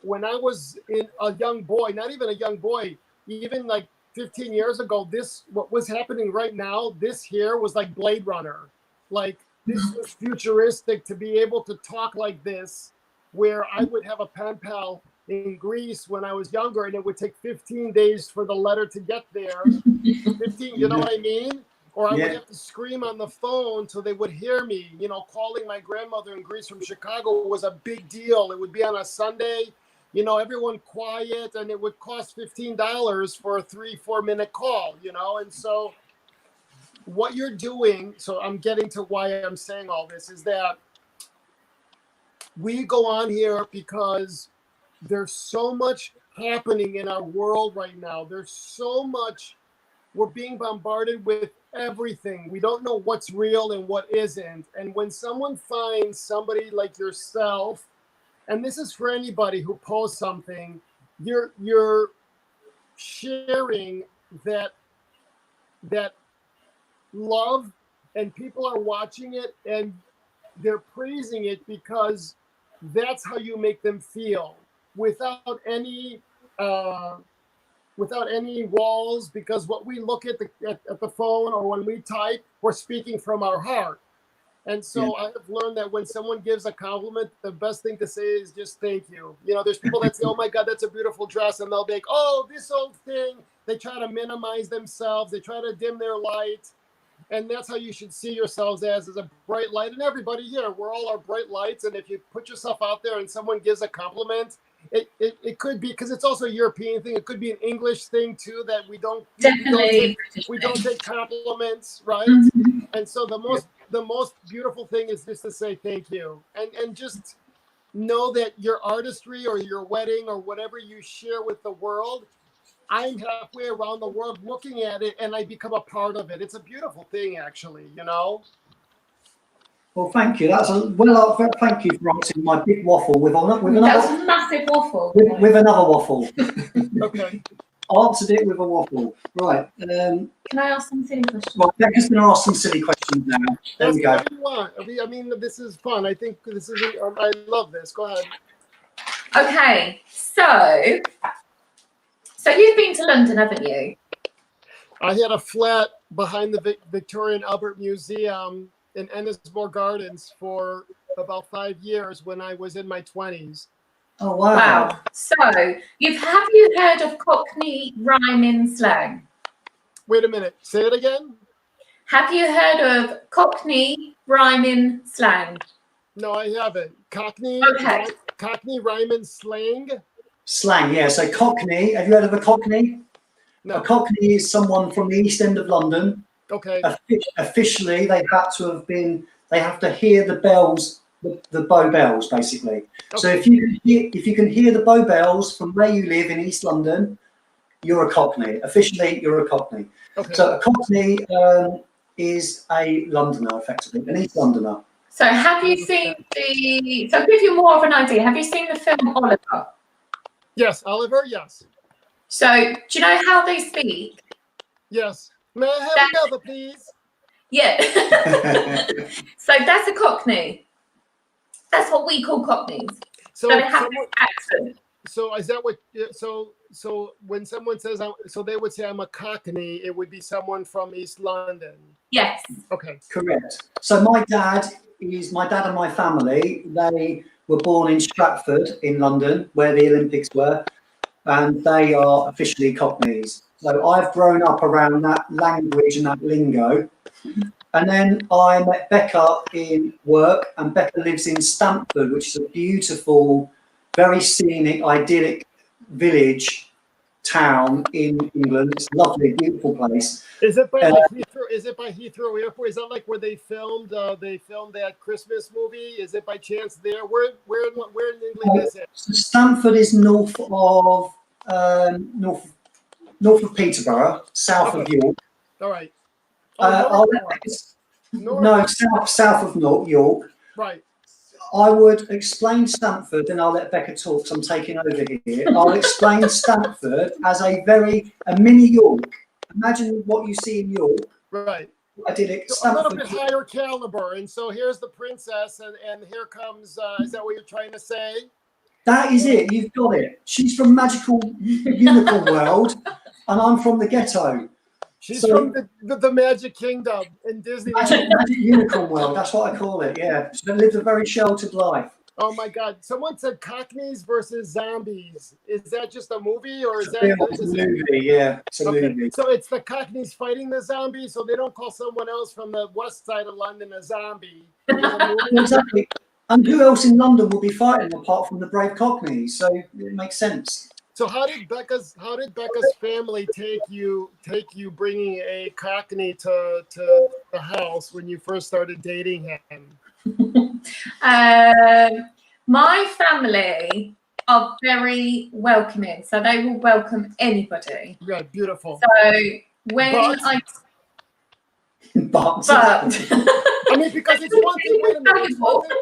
when I was a young boy, not even a young boy, even like 15 years ago, what was happening right now, this here was like Blade Runner. Like, this was futuristic to be able to talk like this, where I would have a pen pal in Greece when I was younger, and it would take 15 days for the letter to get there. 15, you know what I mean? Or I would have to scream on the phone so they would hear me. You know, calling my grandmother in Greece from Chicago was a big deal. It would be on a Sunday, you know, everyone quiet, and it would cost $15 for a 3-4 minute call, you know? And so what you're doing, so I'm getting to why I'm saying all this, is that we go on here because there's so much happening in our world right now. There's so much, we're being bombarded with everything. We don't know what's real and what isn't. And when someone finds somebody like yourself, and this is for anybody who posts something, you're sharing that love, and people are watching it and they're praising it because that's how you make them feel, without any walls, because what we look at the phone or when we type, we're speaking from our heart. And so I've learned that when someone gives a compliment, the best thing to say is just thank you. You know, there's people that say, oh my God, that's a beautiful dress. And they'll be like, oh, this old thing. They try to minimize themselves. They try to dim their light. And that's how you should see yourselves as a bright light. And everybody here, we're all our bright lights. And if you put yourself out there and someone gives a compliment, it could be, because it's also a European thing. It could be an English thing too, that we don't take compliments, right? Mm-hmm. And so the most beautiful thing is just to say thank you, and just know that your artistry or your wedding or whatever you share with the world, I'm halfway around the world looking at it, and I become a part of it. It's a beautiful thing, actually, you know? Well, thank you. Thank you for answering my big waffle with another. That was a massive waffle. With another waffle. Okay. Answered it with a waffle. Right. Can I ask some silly questions? Well, Becca's going to ask some silly questions now. There we go. Whatever you want. I mean, this is fun. I think this is. I love this. Go ahead. Okay, so you've been to London, haven't you? I had a flat behind the Victoria and Albert Museum in Ennismore Gardens for about 5 years when I was in my 20s. Oh, wow. Wow. So, have you heard of Cockney rhyming slang? Wait a minute. Say it again. Have you heard of Cockney rhyming slang? No, I haven't. Cockney. Okay. Cockney rhyming slang. Slang, yeah. So Cockney. Have you heard of a Cockney? No. A Cockney is someone from the East End of London. Okay. Officially, they have to hear the bells, the Bow Bells, basically. Okay. So if you can hear the Bow Bells from where you live in East London, you're a Cockney. Officially, you're a Cockney. Okay. So a Cockney is a Londoner, effectively, an East Londoner. So have you seen so I'll give you more of an idea. Have you seen the film Oliver? Yes, Oliver, yes. So do you know how they speak? Yes. May I have another, please? Yeah. So that's a Cockney. That's what we call Cockneys. So they have this accent. So is that what? So when someone says, so they would say I'm a Cockney, it would be someone from East London. Yes. Okay. Correct. So my dad and my family, they were born in Stratford in London, where the Olympics were, and they are officially Cockneys. So I've grown up around that language and that lingo. And then I met Becca in work, and Becca lives in Stamford, which is a beautiful, very scenic, idyllic village town in England. It's a lovely, beautiful place. Is it by like Heathrow? Is it by Heathrow Airport? Is that like where they filmed? They filmed that Christmas movie. Is it by chance there? Where in England is it? So Stamford is north of Peterborough, south of York. All right. No, south of York. Right. I would explain Stamford, and I'll let Becca talk, 'cause I'm taking over here. I'll explain Stamford as a mini York. Imagine what you see in York. Right. Idyllic. So a little bit higher caliber. And so here's the princess, and here comes, is that what you're trying to say? That is it. You've got it. She's from magical unicorn world, and I'm from the ghetto. She's from the Magic Kingdom in Disney. Magic unicorn world. That's what I call it. Yeah. She lived a very sheltered life. Oh my God! Someone said Cockneys versus zombies. Is that just a movie, or is that a movie? Yeah, it's a movie. So it's the Cockneys fighting the zombies. So they don't call someone else from the west side of London a zombie. Exactly. And who else in London will be fighting apart from the brave Cockneys? So it makes sense. So how did Becca's family take you bringing a Cockney to the house when you first started dating him? My family are very welcoming, so they will welcome anybody. Yeah, beautiful. So when But I mean, because it's one thing. Wait a minute. It's one thing,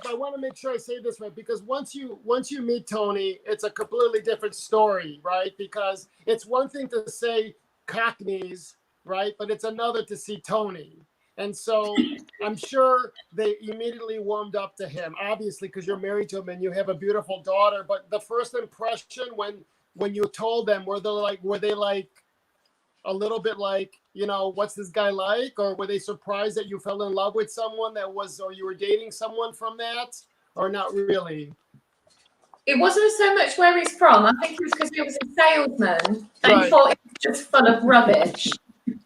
I want to make sure I say this right, because once you meet Tony, it's a completely different story, right? Because it's one thing to say Cockneys, right, but it's another to see Tony. And so I'm sure they immediately warmed up to him, obviously, because you're married to him and you have a beautiful daughter. But the first impression when you told them, were they like a little bit like, you know, what's this guy like? Or were they surprised that you fell in love with someone or you were dating someone from that? Or not really? it wasn't so much where he's from. I think it was because he was a salesman and Right. thought it was just full of rubbish.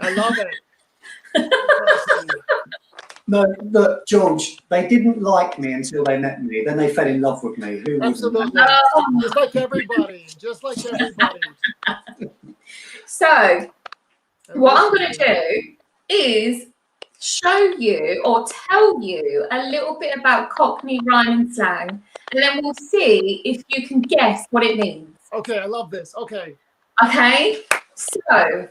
I love it. no, look, George, they didn't like me until they met me. Then they fell in love with me. Who wouldn't? Absolutely. Just like everybody. Just like everybody. So what I'm going to do is show you or tell you a little bit about Cockney rhyme and slang, and then we'll see if you can guess what it means. Okay, I love this. Okay. Okay, so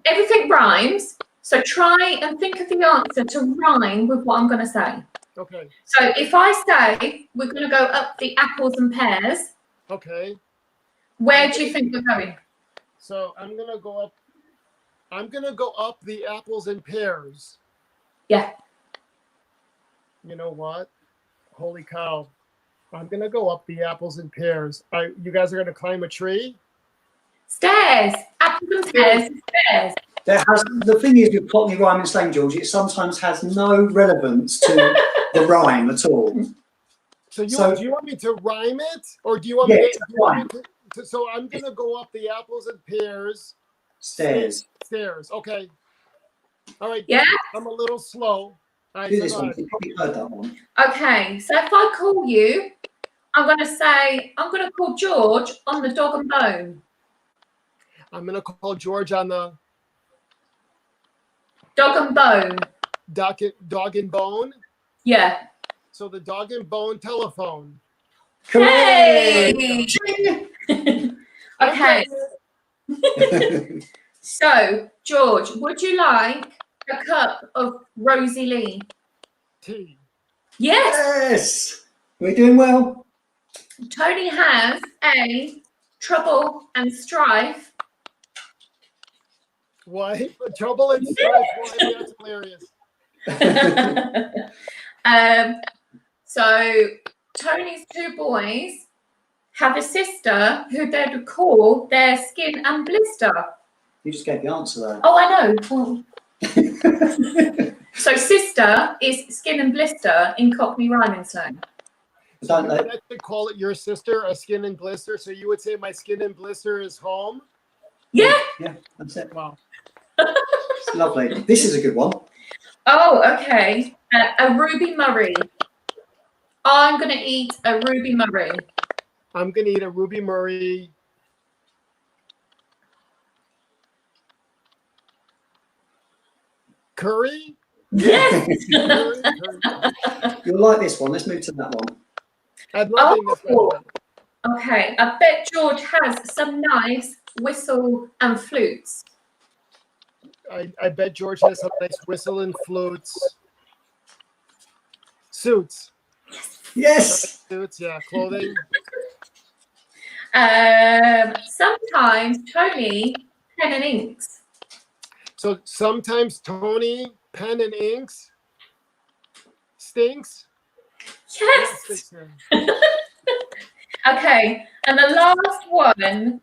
everything rhymes. So try and think of the answer to rhyme with what I'm going to say. Okay. So if I say we're going to go up the apples and pears, Okay. where do you think we're going? So I'm gonna go up the apples and pears. Yeah. You know what? Holy cow. I'm gonna go up the apples and pears. You guys are gonna climb a tree? Stairs. Apples and pears. Stairs. The thing is with Cockney rhyme and slang, George, it sometimes has no relevance to the rhyme at all. So do you want me to rhyme it, or do you want me to? So I'm gonna go up the apples and pears. Stairs. Stairs. Okay. All right. Yeah. I'm a little slow. All right, Do this one. You probably heard that one. Okay. So if I call you, I'm going to call George on the dog and bone. I'm gonna call George on the Dog and bone. dog and bone. Yeah. So the dog and bone telephone. Hey! Okay. So, George, would you like a cup of Rosie Lee? Tea. Yes. Yes. We're doing well. Tony has a trouble and strife. Why? Trouble and strife. Why? That's hilarious. So Tony's two boys have a sister who they'd call their skin and blister. You just gave the answer though. Oh, I know. Well, so sister is skin and blister in Cockney rhyming slang. So you would actually call it your sister a skin and blister. So you would say my skin and blister is home. Yeah. Yeah, that's it. Wow. It's lovely. This is a good one. Oh, okay. A Ruby Murray. I'm going to eat a Ruby Murray. I'm going to eat a Ruby Murray. Curry? Yes. Curry. You'll like this one. Let's move to that one. I'd love this one. Okay. I bet George has some nice whistle and flutes. I bet George has some nice whistle and flutes. Suits. Yes. Suits, yeah. Clothing. Sometimes Tony pen and inks. So sometimes Tony pen and inks stinks. Yes. Okay, and the last one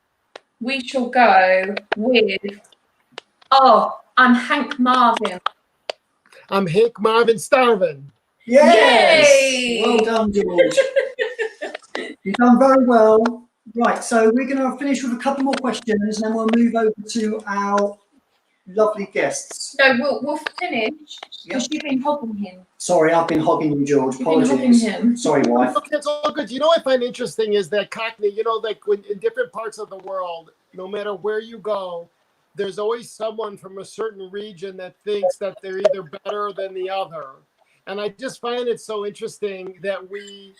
we shall go with. Oh, I'm Hank Marvin. I'm Hank Marvin starving. Yes. Yay! Well done, George. You've done very well. Right, so we're going to finish with a couple more questions, and then we'll move over to our lovely guests. No, we'll finish because you've been hogging him. Sorry, I've been hogging you, George. You've been hogging Apologies. him. Sorry, wife. Okay, it's all good. You know what I find interesting is that Cockney, you know, like when in different parts of the world, no matter where you go, there's always someone from a certain region that thinks that they're either better than the other. And I just find it so interesting that we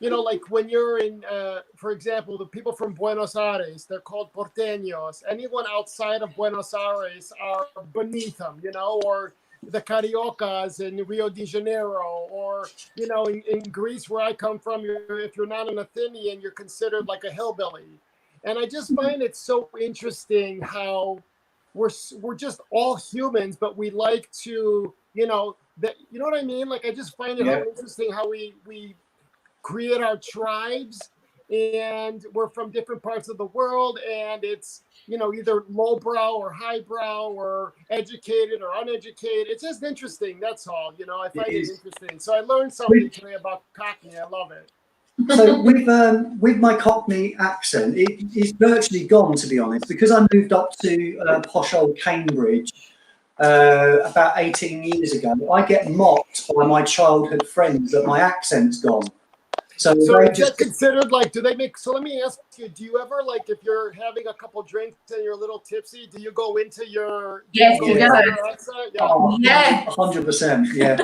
you know, like when you're in, for example, the people from Buenos Aires, they're called porteños. Anyone outside of Buenos Aires are beneath them, you know, or the Cariocas in Rio de Janeiro, or, you know, in Greece, where I come from, if you're not an Athenian, you're considered like a hillbilly. And I just find it so interesting how we're just all humans, but we like to, you know, that, you know what I mean? Like, I just find it how interesting how we create our tribes, and we're from different parts of the world, and it's, you know, either lowbrow or highbrow or educated or uneducated. It's just interesting. That's all. You know, I find it interesting. So I learned something today about Cockney. I love it. So with my Cockney accent, it's virtually gone, to be honest, because I moved up to posh old Cambridge about 18 years ago. I get mocked by my childhood friends that my accent's gone. So is they that just considered like, do they make, so let me ask you, do you ever, like, if you're having a couple drinks and you're a little tipsy, do you go into your, Yes, you he go into does. your accent? Yeah. Oh, Yeah. 100%, yeah.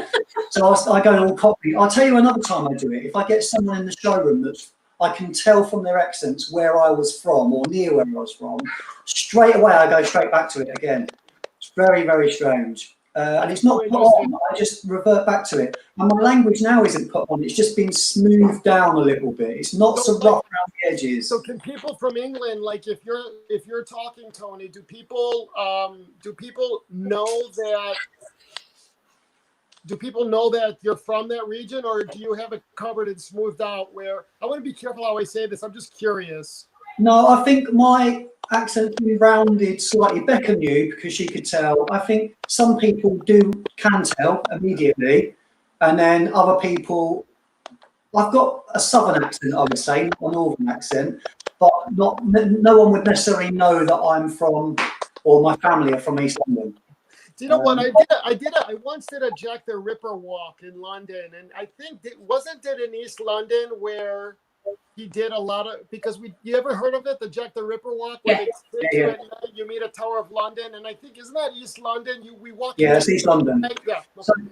So I go all Cockney. I'll tell you another time I do it. If I get someone in the showroom that I can tell from their accents where I was from or near where I was from, straight away I go straight back to it again. It's very, very strange. And it's not put on, I just revert back to it. And my language now isn't put on, it's just been smoothed down a little bit. It's not so rough around the edges. So can people from England, like if you're talking, Tony, do people know that you're from that region, or do you have it covered and smoothed out? Where I want to be careful how I say this. I'm just curious. No, I think my accent's been rounded slightly. Becca knew because she could tell. I think some people can tell immediately, and then other people. I've got a southern accent, I would say, not a northern accent, but no one would necessarily know that I'm from, or my family are from East London. Do you know what I once did a Jack the Ripper walk in London, and I think wasn't it in East London where he did a lot of, because you ever heard of it, the Jack the Ripper walk? Yeah. Where you meet a Tower of London, and I think, isn't that East London? We walk. Yeah, it's East London. Yeah.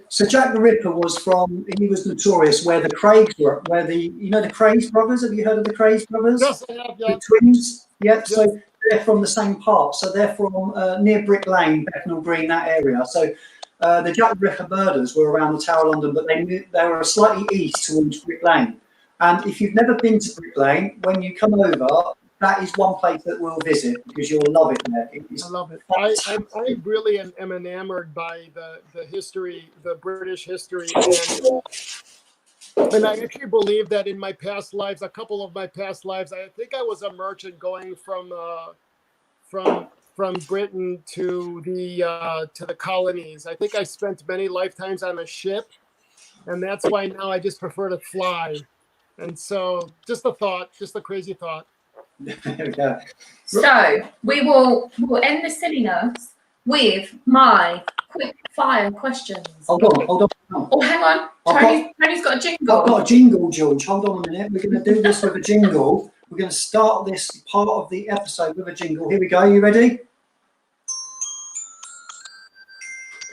So Jack the Ripper he was notorious where the Craigs were, the Craigs brothers. Have you heard of the Craigs brothers? Yes, I have. Yeah. The twins. Yeah. Yes. So they're from the same part. So they're from near Brick Lane, Bethnal Green, that area. So the Jack the Ripper murders were around the Tower of London, but they were slightly east towards Brick Lane. And if you've never been to Brick Lane, when you come over, that is one place that we'll visit because you'll love it there. I love it. I really am enamored by the history, the British history. And And I actually believe that in my past lives, a couple of my past lives, I think I was a merchant going from Britain to the colonies. I think I spent many lifetimes on a ship, and that's why now I just prefer to fly. And so, just a thought, just a crazy thought. There we go. So we'll end the silliness with my quick fire questions. Hold on. Oh, hang on. Tony's got a jingle. I've got a jingle, George. Hold on a minute. We're going to do this with a jingle. We're going to start this part of the episode with a jingle. Here we go. You ready?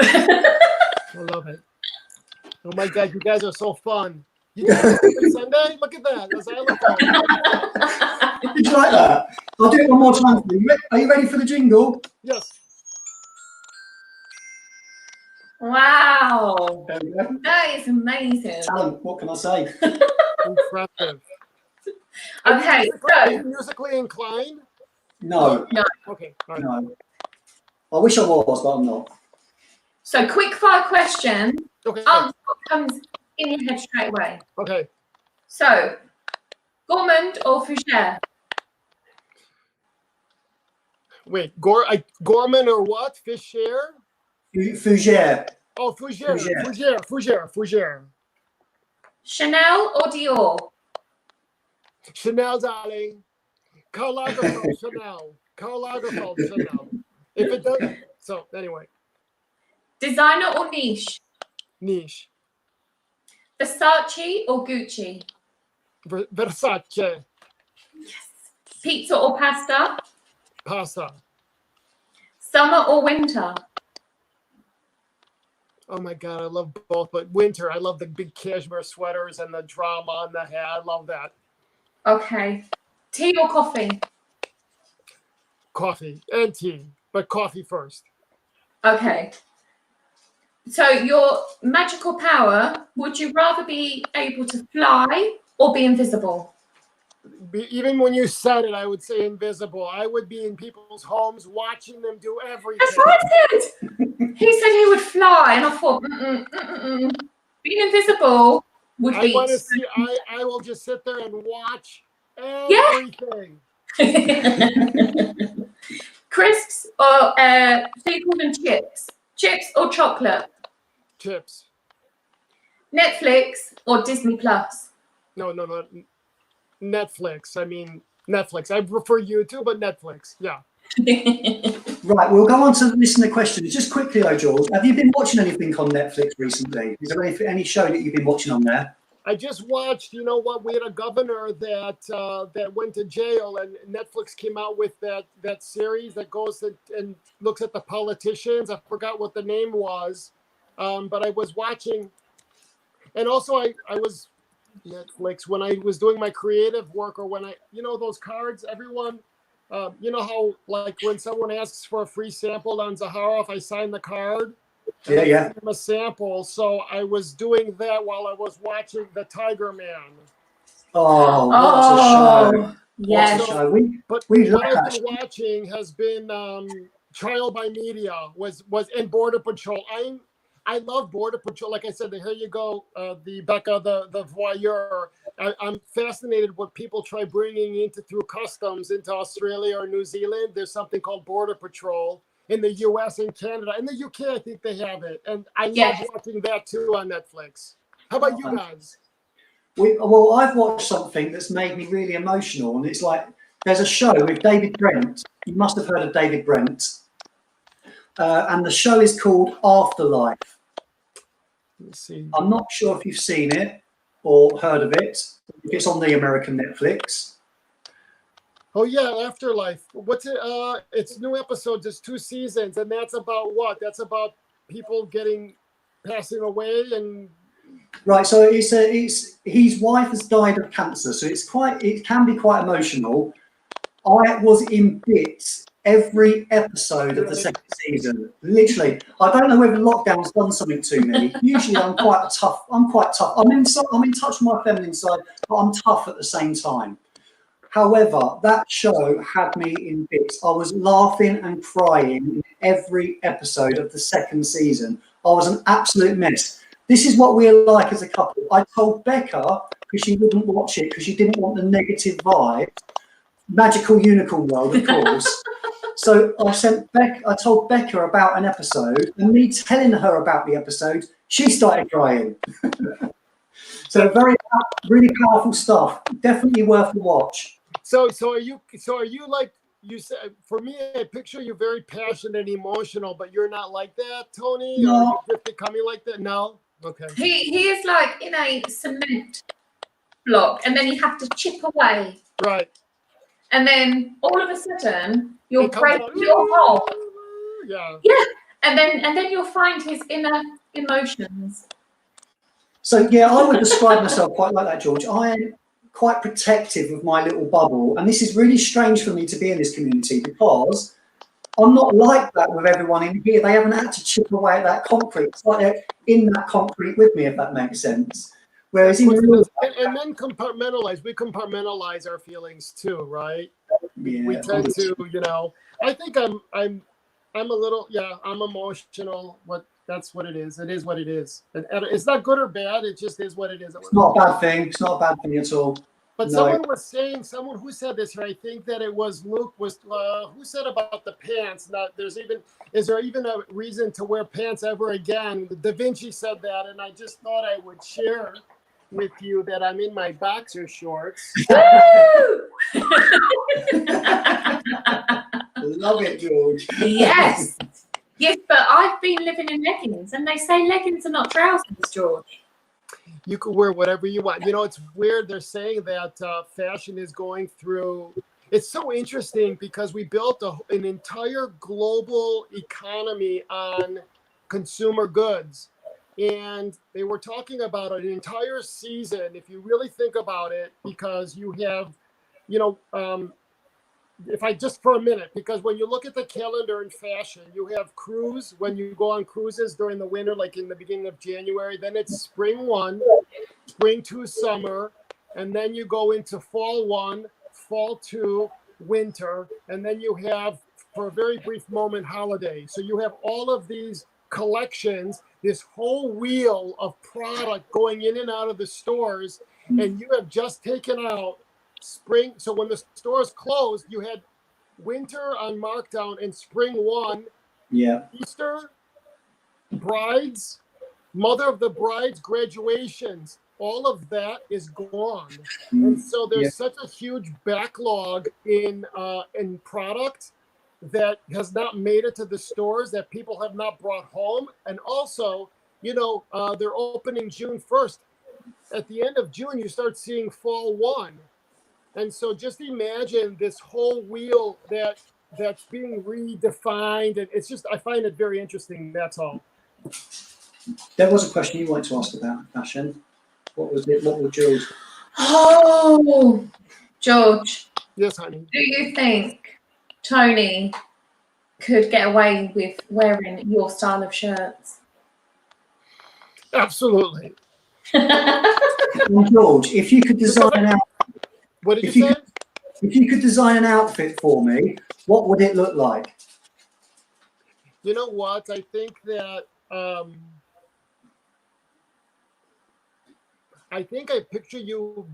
I love it. Oh my God, you guys are so fun. You guys every Sunday? Look at that. That's xylophone. Did you like that? I'll do it one more time for you. Are you ready for the jingle? Yes. Wow. There we go. That is amazing. Talent, what can I say? Impressive. Okay, Are so you musically inclined? No, Okay. All right. no. I wish I was, but I'm not. quick fire question. Okay. Answer what comes in your head straight away. Okay. So, gourmand or fougere? Wait, Gorman or what? Fisher? Fougere. Oh, Fougere. Chanel or Dior? Chanel, darling. Karl Lagerfeld, Chanel. Karl Lagerfeld, Chanel. If it does, so anyway, Designer or niche? niche. Versace or Gucci? Versace, Pizza or pasta? pasta. Summer or winter? Oh my God, I love both, but winter, I love the big cashmere sweaters and the drama on the hat. I love that. Okay. Tea or coffee? Coffee and tea, but coffee first. Okay. So your magical power, would you rather be able to fly or be invisible? Even when you said it, I would say invisible. I would be in people's homes watching them do everything. That's what I said. He said he would fly, and I thought, being invisible would I be. want to see. I will just sit there and watch everything. Crisps or sequels and chips? Chips or chocolate? Chips. Netflix or Disney Plus? No. Netflix. I mean Netflix. I prefer YouTube, but Netflix. Yeah. Right, we'll go on to the listener questions. Just quickly though, George, have you been watching anything on Netflix recently? Is there any show that you've been watching on there? I just watched. You know what? We had a governor that went to jail, and Netflix came out with that series that goes and looks at the politicians. I forgot what the name was, but I was watching, and also I was Netflix when I was doing my creative work, or when those cards, everyone. You know how, like, when someone asks for a free sample on Zaharoff, I sign the card. Yeah. Give them a sample. So I was doing that while I was watching The Tiger Man. Oh, what a show! Yes. What a show! But we love what I've that. been watching has been Trial by Media was and Border Patrol. I love Border Patrol. Like I said, here you go, the Becca, the voyeur. I'm fascinated what people try bringing through customs into Australia or New Zealand. There's something called Border Patrol in the U.S. and Canada. In the UK, I think they have it. And I love watching that too on Netflix. How about you guys? Well, I've watched something that's made me really emotional, and it's like there's a show with David Brent. You must have heard of David Brent. And the show is called Afterlife. Let's see. I'm not sure if you've seen it or heard of it. It's on the American Netflix. Oh yeah, Afterlife. What's it? It's new episodes. It's 2 seasons, and that's about what? That's about people passing away, and Right. So his wife has died of cancer, so it can be quite emotional. I was in bits every episode of the second season. Literally, I don't know whether lockdown's done something to me. Usually, I'm quite tough. I'm in touch with my feminine side, but I'm tough at the same time. However, that show had me in bits. I was laughing and crying in every episode of the second season. I was an absolute mess. This is what we're like as a couple. I told Becca, because she wouldn't watch it, because she didn't want the negative vibe. Magical Unicorn World, of course. So I told Becca about an episode, and me telling her about the episode, she started crying. So really powerful stuff. Definitely worth a watch. So are you like you said? For me, I picture you very passionate and emotional, but you're not like that, Tony. No. Or are you just becoming like that? No. Okay. He is like in a cement block, and then you have to chip away, Right. and then all of a sudden you'll It comes break out, your hole. Yeah. Yeah, and then you'll find his inner emotions. So yeah, I would describe myself quite like that, George. I am quite protective of my little bubble, and this is really strange for me to be in this community because I'm not like that with everyone in here. They haven't had to chip away at that concrete. It's like they're in that concrete with me, if that makes sense. Whereas in real life, and then compartmentalize. We compartmentalize our feelings too, right? yeah, We tend to, I think I'm a little, I'm emotional. That's what it is. It is what it is. And it's not good or bad. It just is what it is. it's not a bad thing. It's not a bad thing at all. But No. someone was saying, someone who said this, I think that it was Luke, who said about the pants. Is there even a reason to wear pants ever again? Da Vinci said that, and I just thought I would share with you that I'm in my boxer shorts. Love it, George. Yes. Yes, but I've been living in leggings, and they say leggings are not trousers, George. You can wear whatever you want. It's weird. They're saying that fashion is going through. It's so interesting because we built an entire global economy on consumer goods. And they were talking about an entire season, if you really think about it, because you have, if I just for a minute, because when you look at the calendar in fashion, you have cruise, when you go on cruises during the winter, like in the beginning of January, then it's spring 1, spring 2, summer, and then you go into fall 1, fall 2, winter, and then you have, for a very brief moment, holiday. So you have all of these collections, this whole wheel of product going in and out of the stores, and you have just taken out spring. So when the stores closed, you had winter on markdown and spring 1, Yeah. Easter, brides, mother of the brides, graduations, all of that is gone. And so there's such a huge backlog in product that has not made it to the stores, that people have not brought home. And also, they're opening June 1st. At the end of June, you start seeing fall 1. And so just imagine this whole wheel that's being redefined. And it's just, I find it very interesting. That's all. There was a question you wanted to ask about fashion. What was it? What was George? Oh, George. Yes, honey. Do you think Tony could get away with wearing your style of shirts? Absolutely. And George, if you could design an outfit, What did you say? if you could design an outfit for me, what would it look like? You know what? I think that I picture you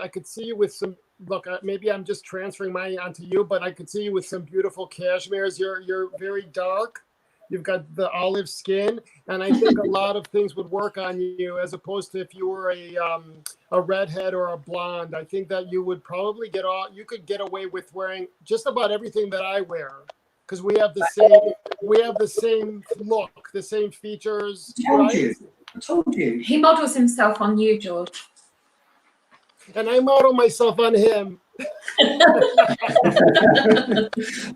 I could see you with some, look, maybe I'm just transferring mine onto you, but I could see you with some beautiful cashmeres. You're very dark. You've got the olive skin, and I think a lot of things would work on you as opposed to if you were a redhead or a blonde. I think that you would probably you could get away with wearing just about everything that I wear, because we have the same look, the same features. I told you. He models himself on you, George. And I model myself on him. And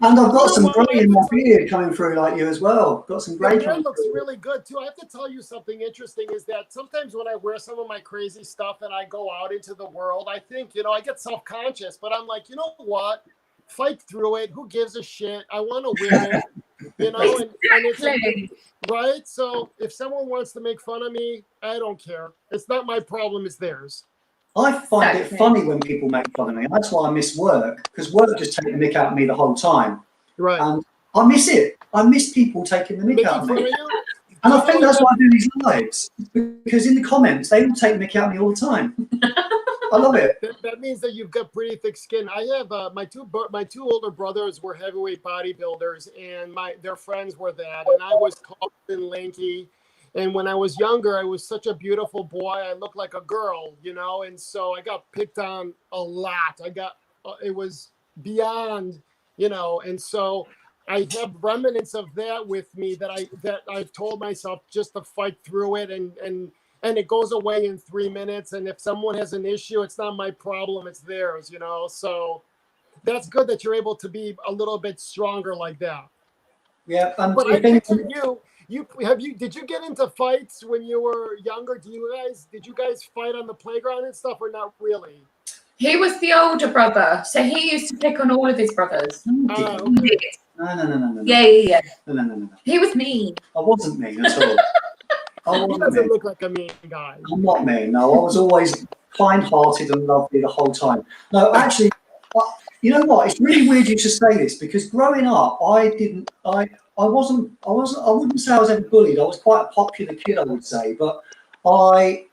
I've got some grey in my beard coming through like you as well. Got some grey. Your hair looks really good too. I have to tell you something interesting is that sometimes when I wear some of my crazy stuff and I go out into the world, I think, I get self-conscious, but I'm like, you know what? Fight through it. Who gives a shit? I want to wear it. And it's right. So if someone wants to make fun of me, I don't care. It's not my problem. It's theirs. I find it funny when people make fun of me. That's why I miss work, because work just take the mick out of me the whole time. Right. And I miss it. I miss people taking the mick out of me. And I think that's why I do these lives, because in the comments, they all take the mickey out of me all the time. I love it. That means that you've got pretty thick skin. I have my two older brothers were heavyweight bodybuilders, and their friends were that, and I was tall and lanky. And when I was younger, I was such a beautiful boy. I looked like a girl, you know, and so I got picked on a lot. It was beyond, you know, and so I have remnants of that with me that I've told myself just to fight through it, and it goes away in 3 minutes. And if someone has an issue, it's not my problem, it's theirs, you know. So that's good that you're able to be a little bit stronger like that. Yeah, But I picture did you get into fights when you were younger? Did you guys fight on the playground and stuff, or not really? He was the older brother, so he used to pick on all of his brothers. Okay. No. Yeah. No. He was mean. I wasn't mean at all. I He wasn't doesn't mean. look like a mean guy. I'm not mean. No, I was always kind-hearted and lovely the whole time. No, actually, you know what? It's really weird you should say this, because growing up, I wouldn't say I was ever bullied. I was quite a popular kid, I would say, but I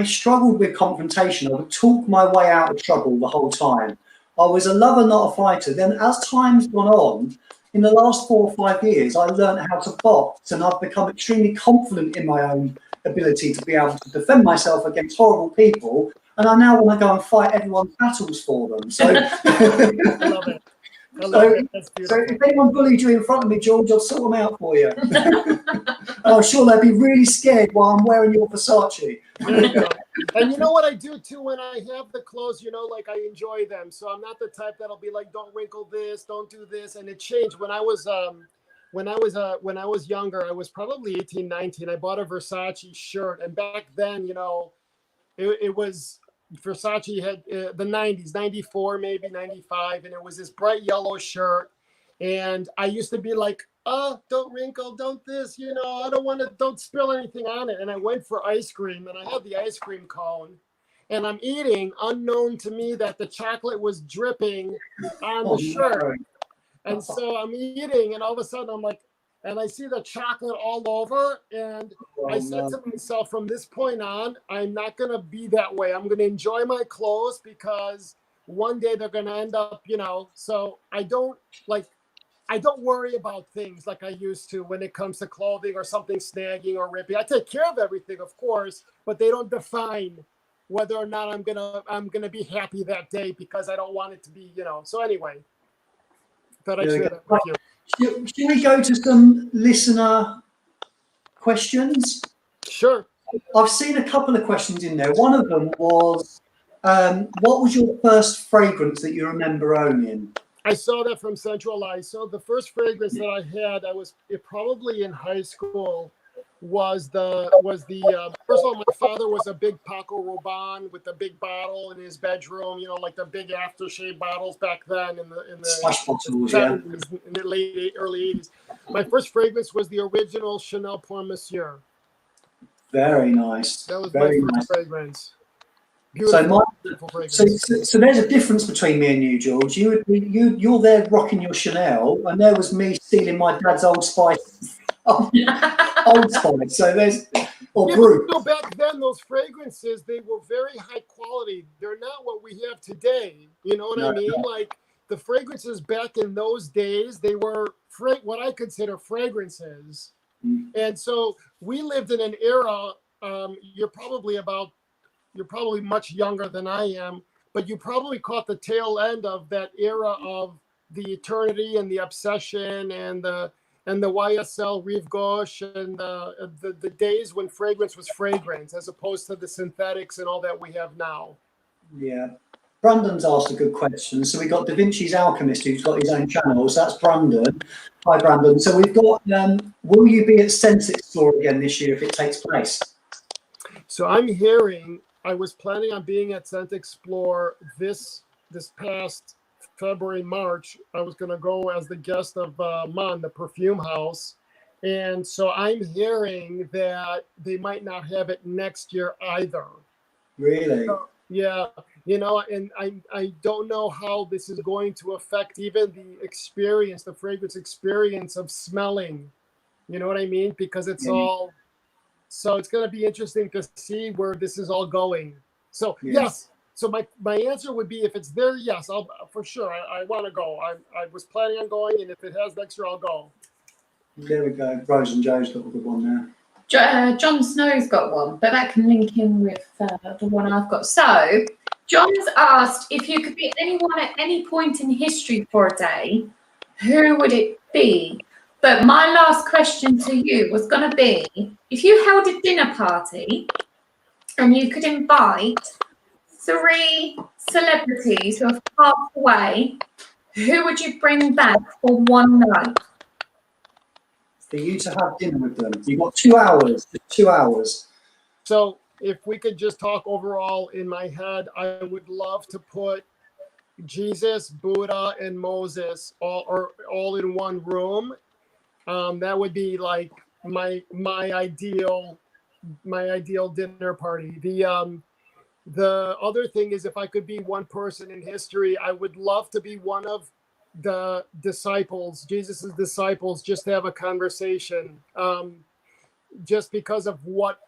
struggled with confrontation. I would talk my way out of trouble the whole time. I was a lover, not a fighter. Then as time's gone on, in the last 4 or 5 years, I learned how to box, and I've become extremely confident in my own ability to be able to defend myself against horrible people. And I now want to go and fight everyone's battles for them. So, I love it. That's so beautiful. if anyone bullied you in front of me, George, I'll sort them out for you. And I'm sure they'd be really scared while I'm wearing your Versace. There you go. And you know what I do too when I have the clothes, you know, like I enjoy them. So I'm not the type that'll be like, don't wrinkle this, don't do this. And it changed when I was younger. I was probably 18, 19. I bought a Versace shirt, and back then, you know, it was Versace had the 90s, 94, maybe 95, and it was this bright yellow shirt. And I used to be like, oh, don't wrinkle, don't this, you know, I don't want to, don't spill anything on it. And I went for ice cream, and I had the ice cream cone, and I'm eating, unknown to me, that the chocolate was dripping on the shirt. And so I'm eating, and all of a sudden I'm like, and I see the chocolate all over. And I said to myself, from this point on, I'm not going to be that way. I'm going to enjoy my clothes, because one day they're going to end up, you know, so I don't worry about things like I used to when it comes to clothing or something snagging or ripping. I take care of everything, of course, but they don't define whether or not I'm gonna be happy that day, because I don't want it to be, you know. So anyway, thought I'd share that with you. Should we go to some listener questions? Sure. I've seen a couple of questions in there. One of them was, what was your first fragrance that you remember owning? I saw that from Central Eye. So the first fragrance that I had, probably in high school, was the first of all, my father was a big Paco Rabanne with a big bottle in his bedroom, you know, like the big aftershave bottles back then in the Splash bottles, 70s, in the early 80s. My first fragrance was the original Chanel Pour Monsieur. Very nice. That was Very my nice. first fragrance. Beautiful, beautiful fragrance. So there's a difference between me and you, George. You're there rocking your Chanel, and there was me stealing my dad's Old Spice. Old Spice. So there's Brut. So back then, those fragrances, they were very high quality. They're not what we have today. You know what I mean? Like the fragrances back in those days, they were what I consider fragrances. And so we lived in an era. You're probably much younger than I am, but you probably caught the tail end of that era of the Eternity and the Obsession and the YSL Rive Gauche and the days when fragrance was fragrance, as opposed to the synthetics and all that we have now. Yeah. Brandon's asked a good question. So we've got Da Vinci's Alchemist, who's got his own channel. So that's Brandon. Hi, Brandon. So we've got, will you be at Scent Explore again this year if it takes place? So I'm hearing, I was planning on being at Scent Explore this past February, March. I was going to go as the guest of Mon, the perfume house. And so I'm hearing that they might not have it next year either. Really? So, yeah. You know, and I don't know how this is going to affect even the fragrance experience of smelling, You know what I mean? Because it's Yeah. all, so it's going to be interesting to see where this is all going. So Yeah. yes. So my answer would be, if it's there, yes, I'll for sure. I want to go. I was planning on going, and if it has next year, I'll go. There we go. Rose and Joe's got a good one there. Jon Snow's got one, but that can link in with the one I've got. So, John's asked if you could be anyone at any point in history for a day, who would it be? But my last question to you was going to be, if you held a dinner party and you could invite 3 celebrities who have passed away, who would you bring back for one night? For you to have dinner with them. You've got 2 hours. 2 hours. So if we could just talk overall in my head, I would love to put Jesus, Buddha, and Moses all in one room. That would be like my ideal dinner party. The other thing is, if I could be one person in history, I would love to be one of the disciples, Jesus's disciples, just to have a conversation. Just because of what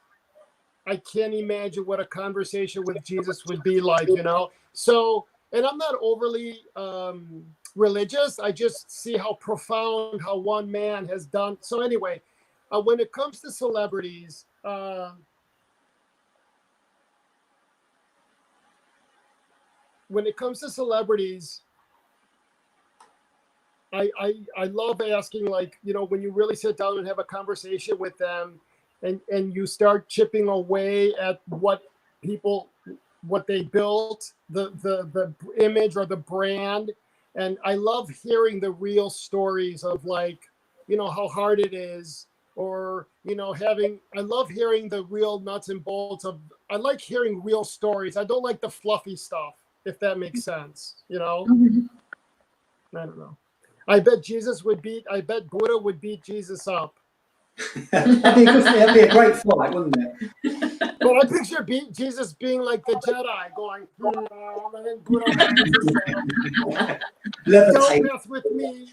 I can't imagine what a conversation with Jesus would be like, you know? So, and I'm not overly religious. I just see how profound how one man has done. So anyway, when it comes to celebrities, I love asking, like, you know, when you really sit down and have a conversation with them, and you start chipping away at what they built, the image or the brand. And I love hearing the real stories of, like, you know, how hard it is, or, you know, I love hearing the real nuts and bolts of, I like hearing real stories. I don't like the fluffy stuff, if that makes sense, you know? I don't know. I bet Buddha would beat Jesus up. That'd be a great fight, wouldn't it? Well, I picture Jesus being like the Jedi, going, and then Buddha don't mess with me.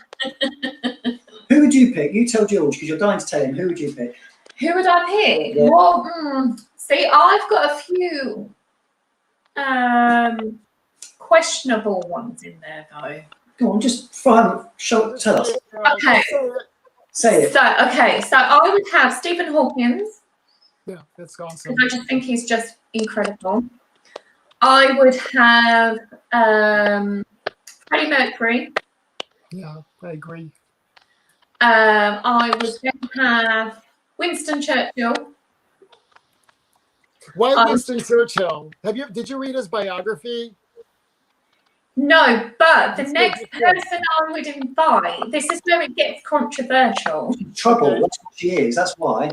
Who would you pick? You tell George, because you're dying to tell him. Who would you pick? Who would I pick? Yeah. Well, see, I've got a few questionable ones in there, though. Go on, just tell us. Okay. Say it. So I would have Stephen Hawkins. Yeah, that's awesome. I just think he's just incredible. I would have Freddie Mercury. Yeah, I agree. I would then have Winston Churchill. Why Winston Churchill? Did you read his biography? No, but the next person I would invite, this is where it gets controversial. Trouble, that's what she is, that's why.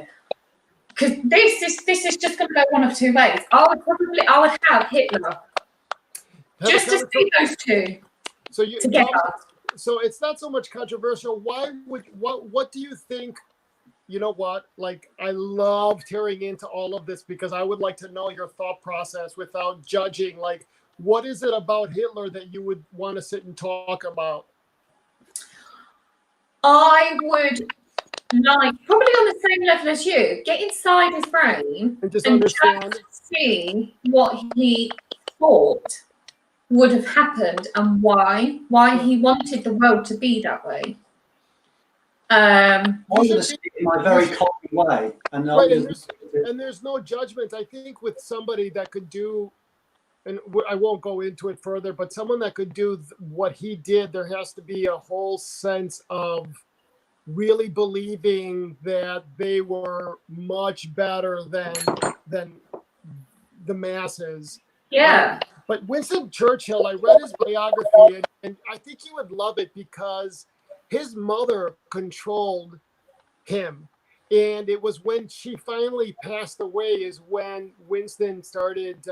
Because this is just going to go one of 2 ways. I would have Hitler. Just to see those two together. So it's not so much controversial. What do you think? You know what? Like, I love tearing into all of this, because I would like to know your thought process without judging. Like, what is it about Hitler that you would want to sit and talk about? I would like, probably on the same level as you, get inside his brain and just understand, just see what he thought would have happened and why he wanted the world to be that way. I'm going to speak in my very cocky way, and there's no judgment. I think with somebody that could do, and I won't go into it further, but someone that could do what he did, there has to be a whole sense of really believing that they were much better than the masses. Yeah. But Winston Churchill, I read his biography, and I think you would love it, because his mother controlled him. And it was when she finally passed away is when Winston started,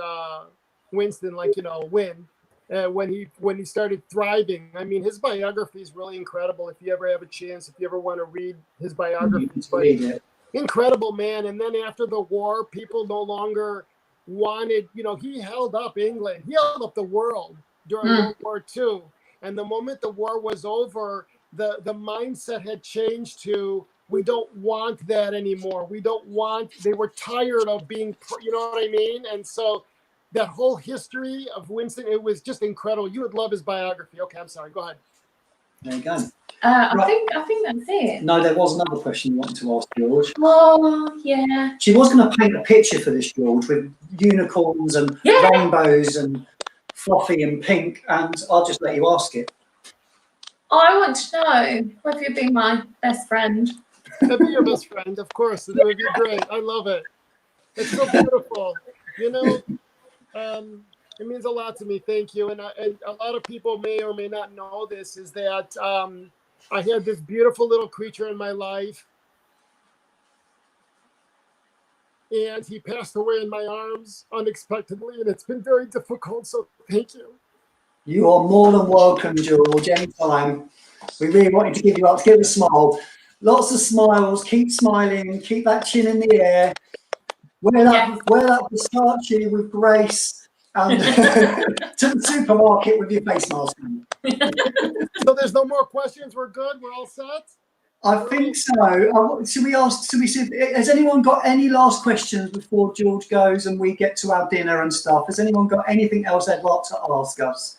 when he started thriving. I mean, his biography is really incredible. If you ever have a chance, if you ever want to read his biography, incredible man. And then after the war, people no longer wanted, he held up England. He held up the world during World War II. And the moment the war was over, the mindset had changed to, we don't want that anymore. They were tired of being, you know what I mean? And so that whole history of Winston, it was just incredible. You would love his biography. Okay, I'm sorry. Go ahead. There you go. I Right. think that's it. No, there was another question you wanted to ask George. Oh, yeah. She was going to paint a picture for this, George, with unicorns and Yeah. rainbows and fluffy and pink, and I'll just let you ask it. I want to know whether you'd be my best friend. I'd be your best friend, of course. It would be great. I love it. It's so beautiful. You know, it means a lot to me. Thank you. And a lot of people may or may not know this, is that I had this beautiful little creature in my life, and he passed away in my arms unexpectedly, and it's been very difficult. So thank you. You are more than welcome, George, anytime. We really wanted to give you up, to give a smile. Lots of smiles, keep smiling, keep that chin in the air. Wear that Versace with grace, and to the supermarket with your face mask on. So there's no more questions. We're good. We're all set. I think so. Should we see, has anyone got any last questions before George goes and we get to our dinner and stuff? Has anyone got anything else they'd like to ask us?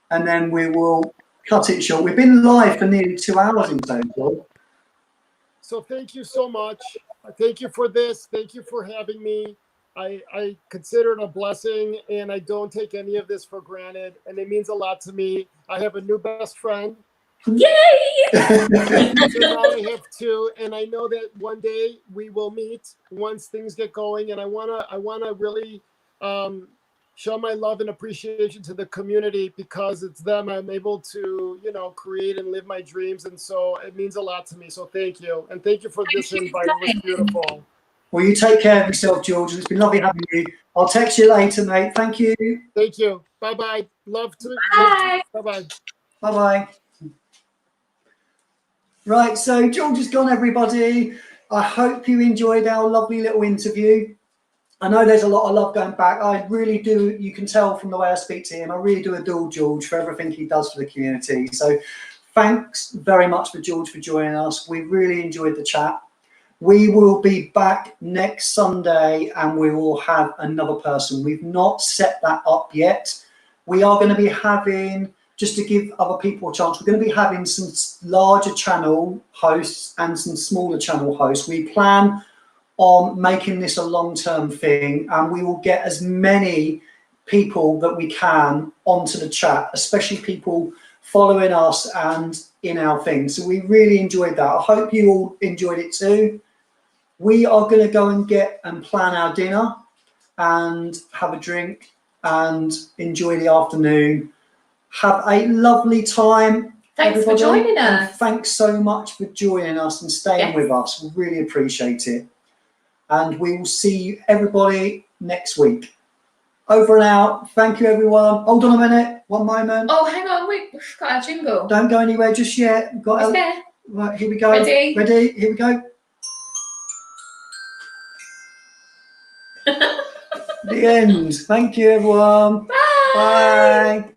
And then we will cut it short. We've been live for nearly 2 hours in total. So thank you so much. Thank you for this. Thank you for having me. I consider it a blessing, and I don't take any of this for granted. And it means a lot to me. I have a new best friend. Yay! So now I have two, and I know that one day we will meet once things get going. And I wanna really show my love and appreciation to the community, because it's them I'm able to, you know, create and live my dreams. And so it means a lot to me. So thank you. And thank you for this invite. It was beautiful. Well, you take care of yourself, George. It's been lovely having you. I'll text you later, mate. Thank you. Thank you. Bye-bye. Love to. Bye. Bye-bye. Bye-bye. Right, so George is gone, everybody. I hope you enjoyed our lovely little interview. I know there's a lot of love going back. I really do. You can tell from the way I speak to him. I really do adore George for everything he does for the community. So thanks very much for George for joining us. We really enjoyed the chat. We will be back next Sunday and we will have another person. We've not set that up yet. We are going to be having, just to give other people a chance, we're going to be having some larger channel hosts and some smaller channel hosts. We plan on making this a long-term thing, and we will get as many people that we can onto the chat, especially people following us and in our thing. So we really enjoyed that. I hope you all enjoyed it too. We are going to go and get and plan our dinner and have a drink and enjoy the afternoon. Have a lovely time. Thanks everybody. for joining And us. thanks so much for joining us and staying with us. We really appreciate it. And we will see you, everybody, next week. Over and out. Thank you, everyone. Hold on a minute. One moment. Oh, hang on. We've got our jingle. Don't go anywhere just yet. We've got It's there. Right, here we go. Ready? Ready? Here we go. The end. Thank you, everyone. Bye. Bye.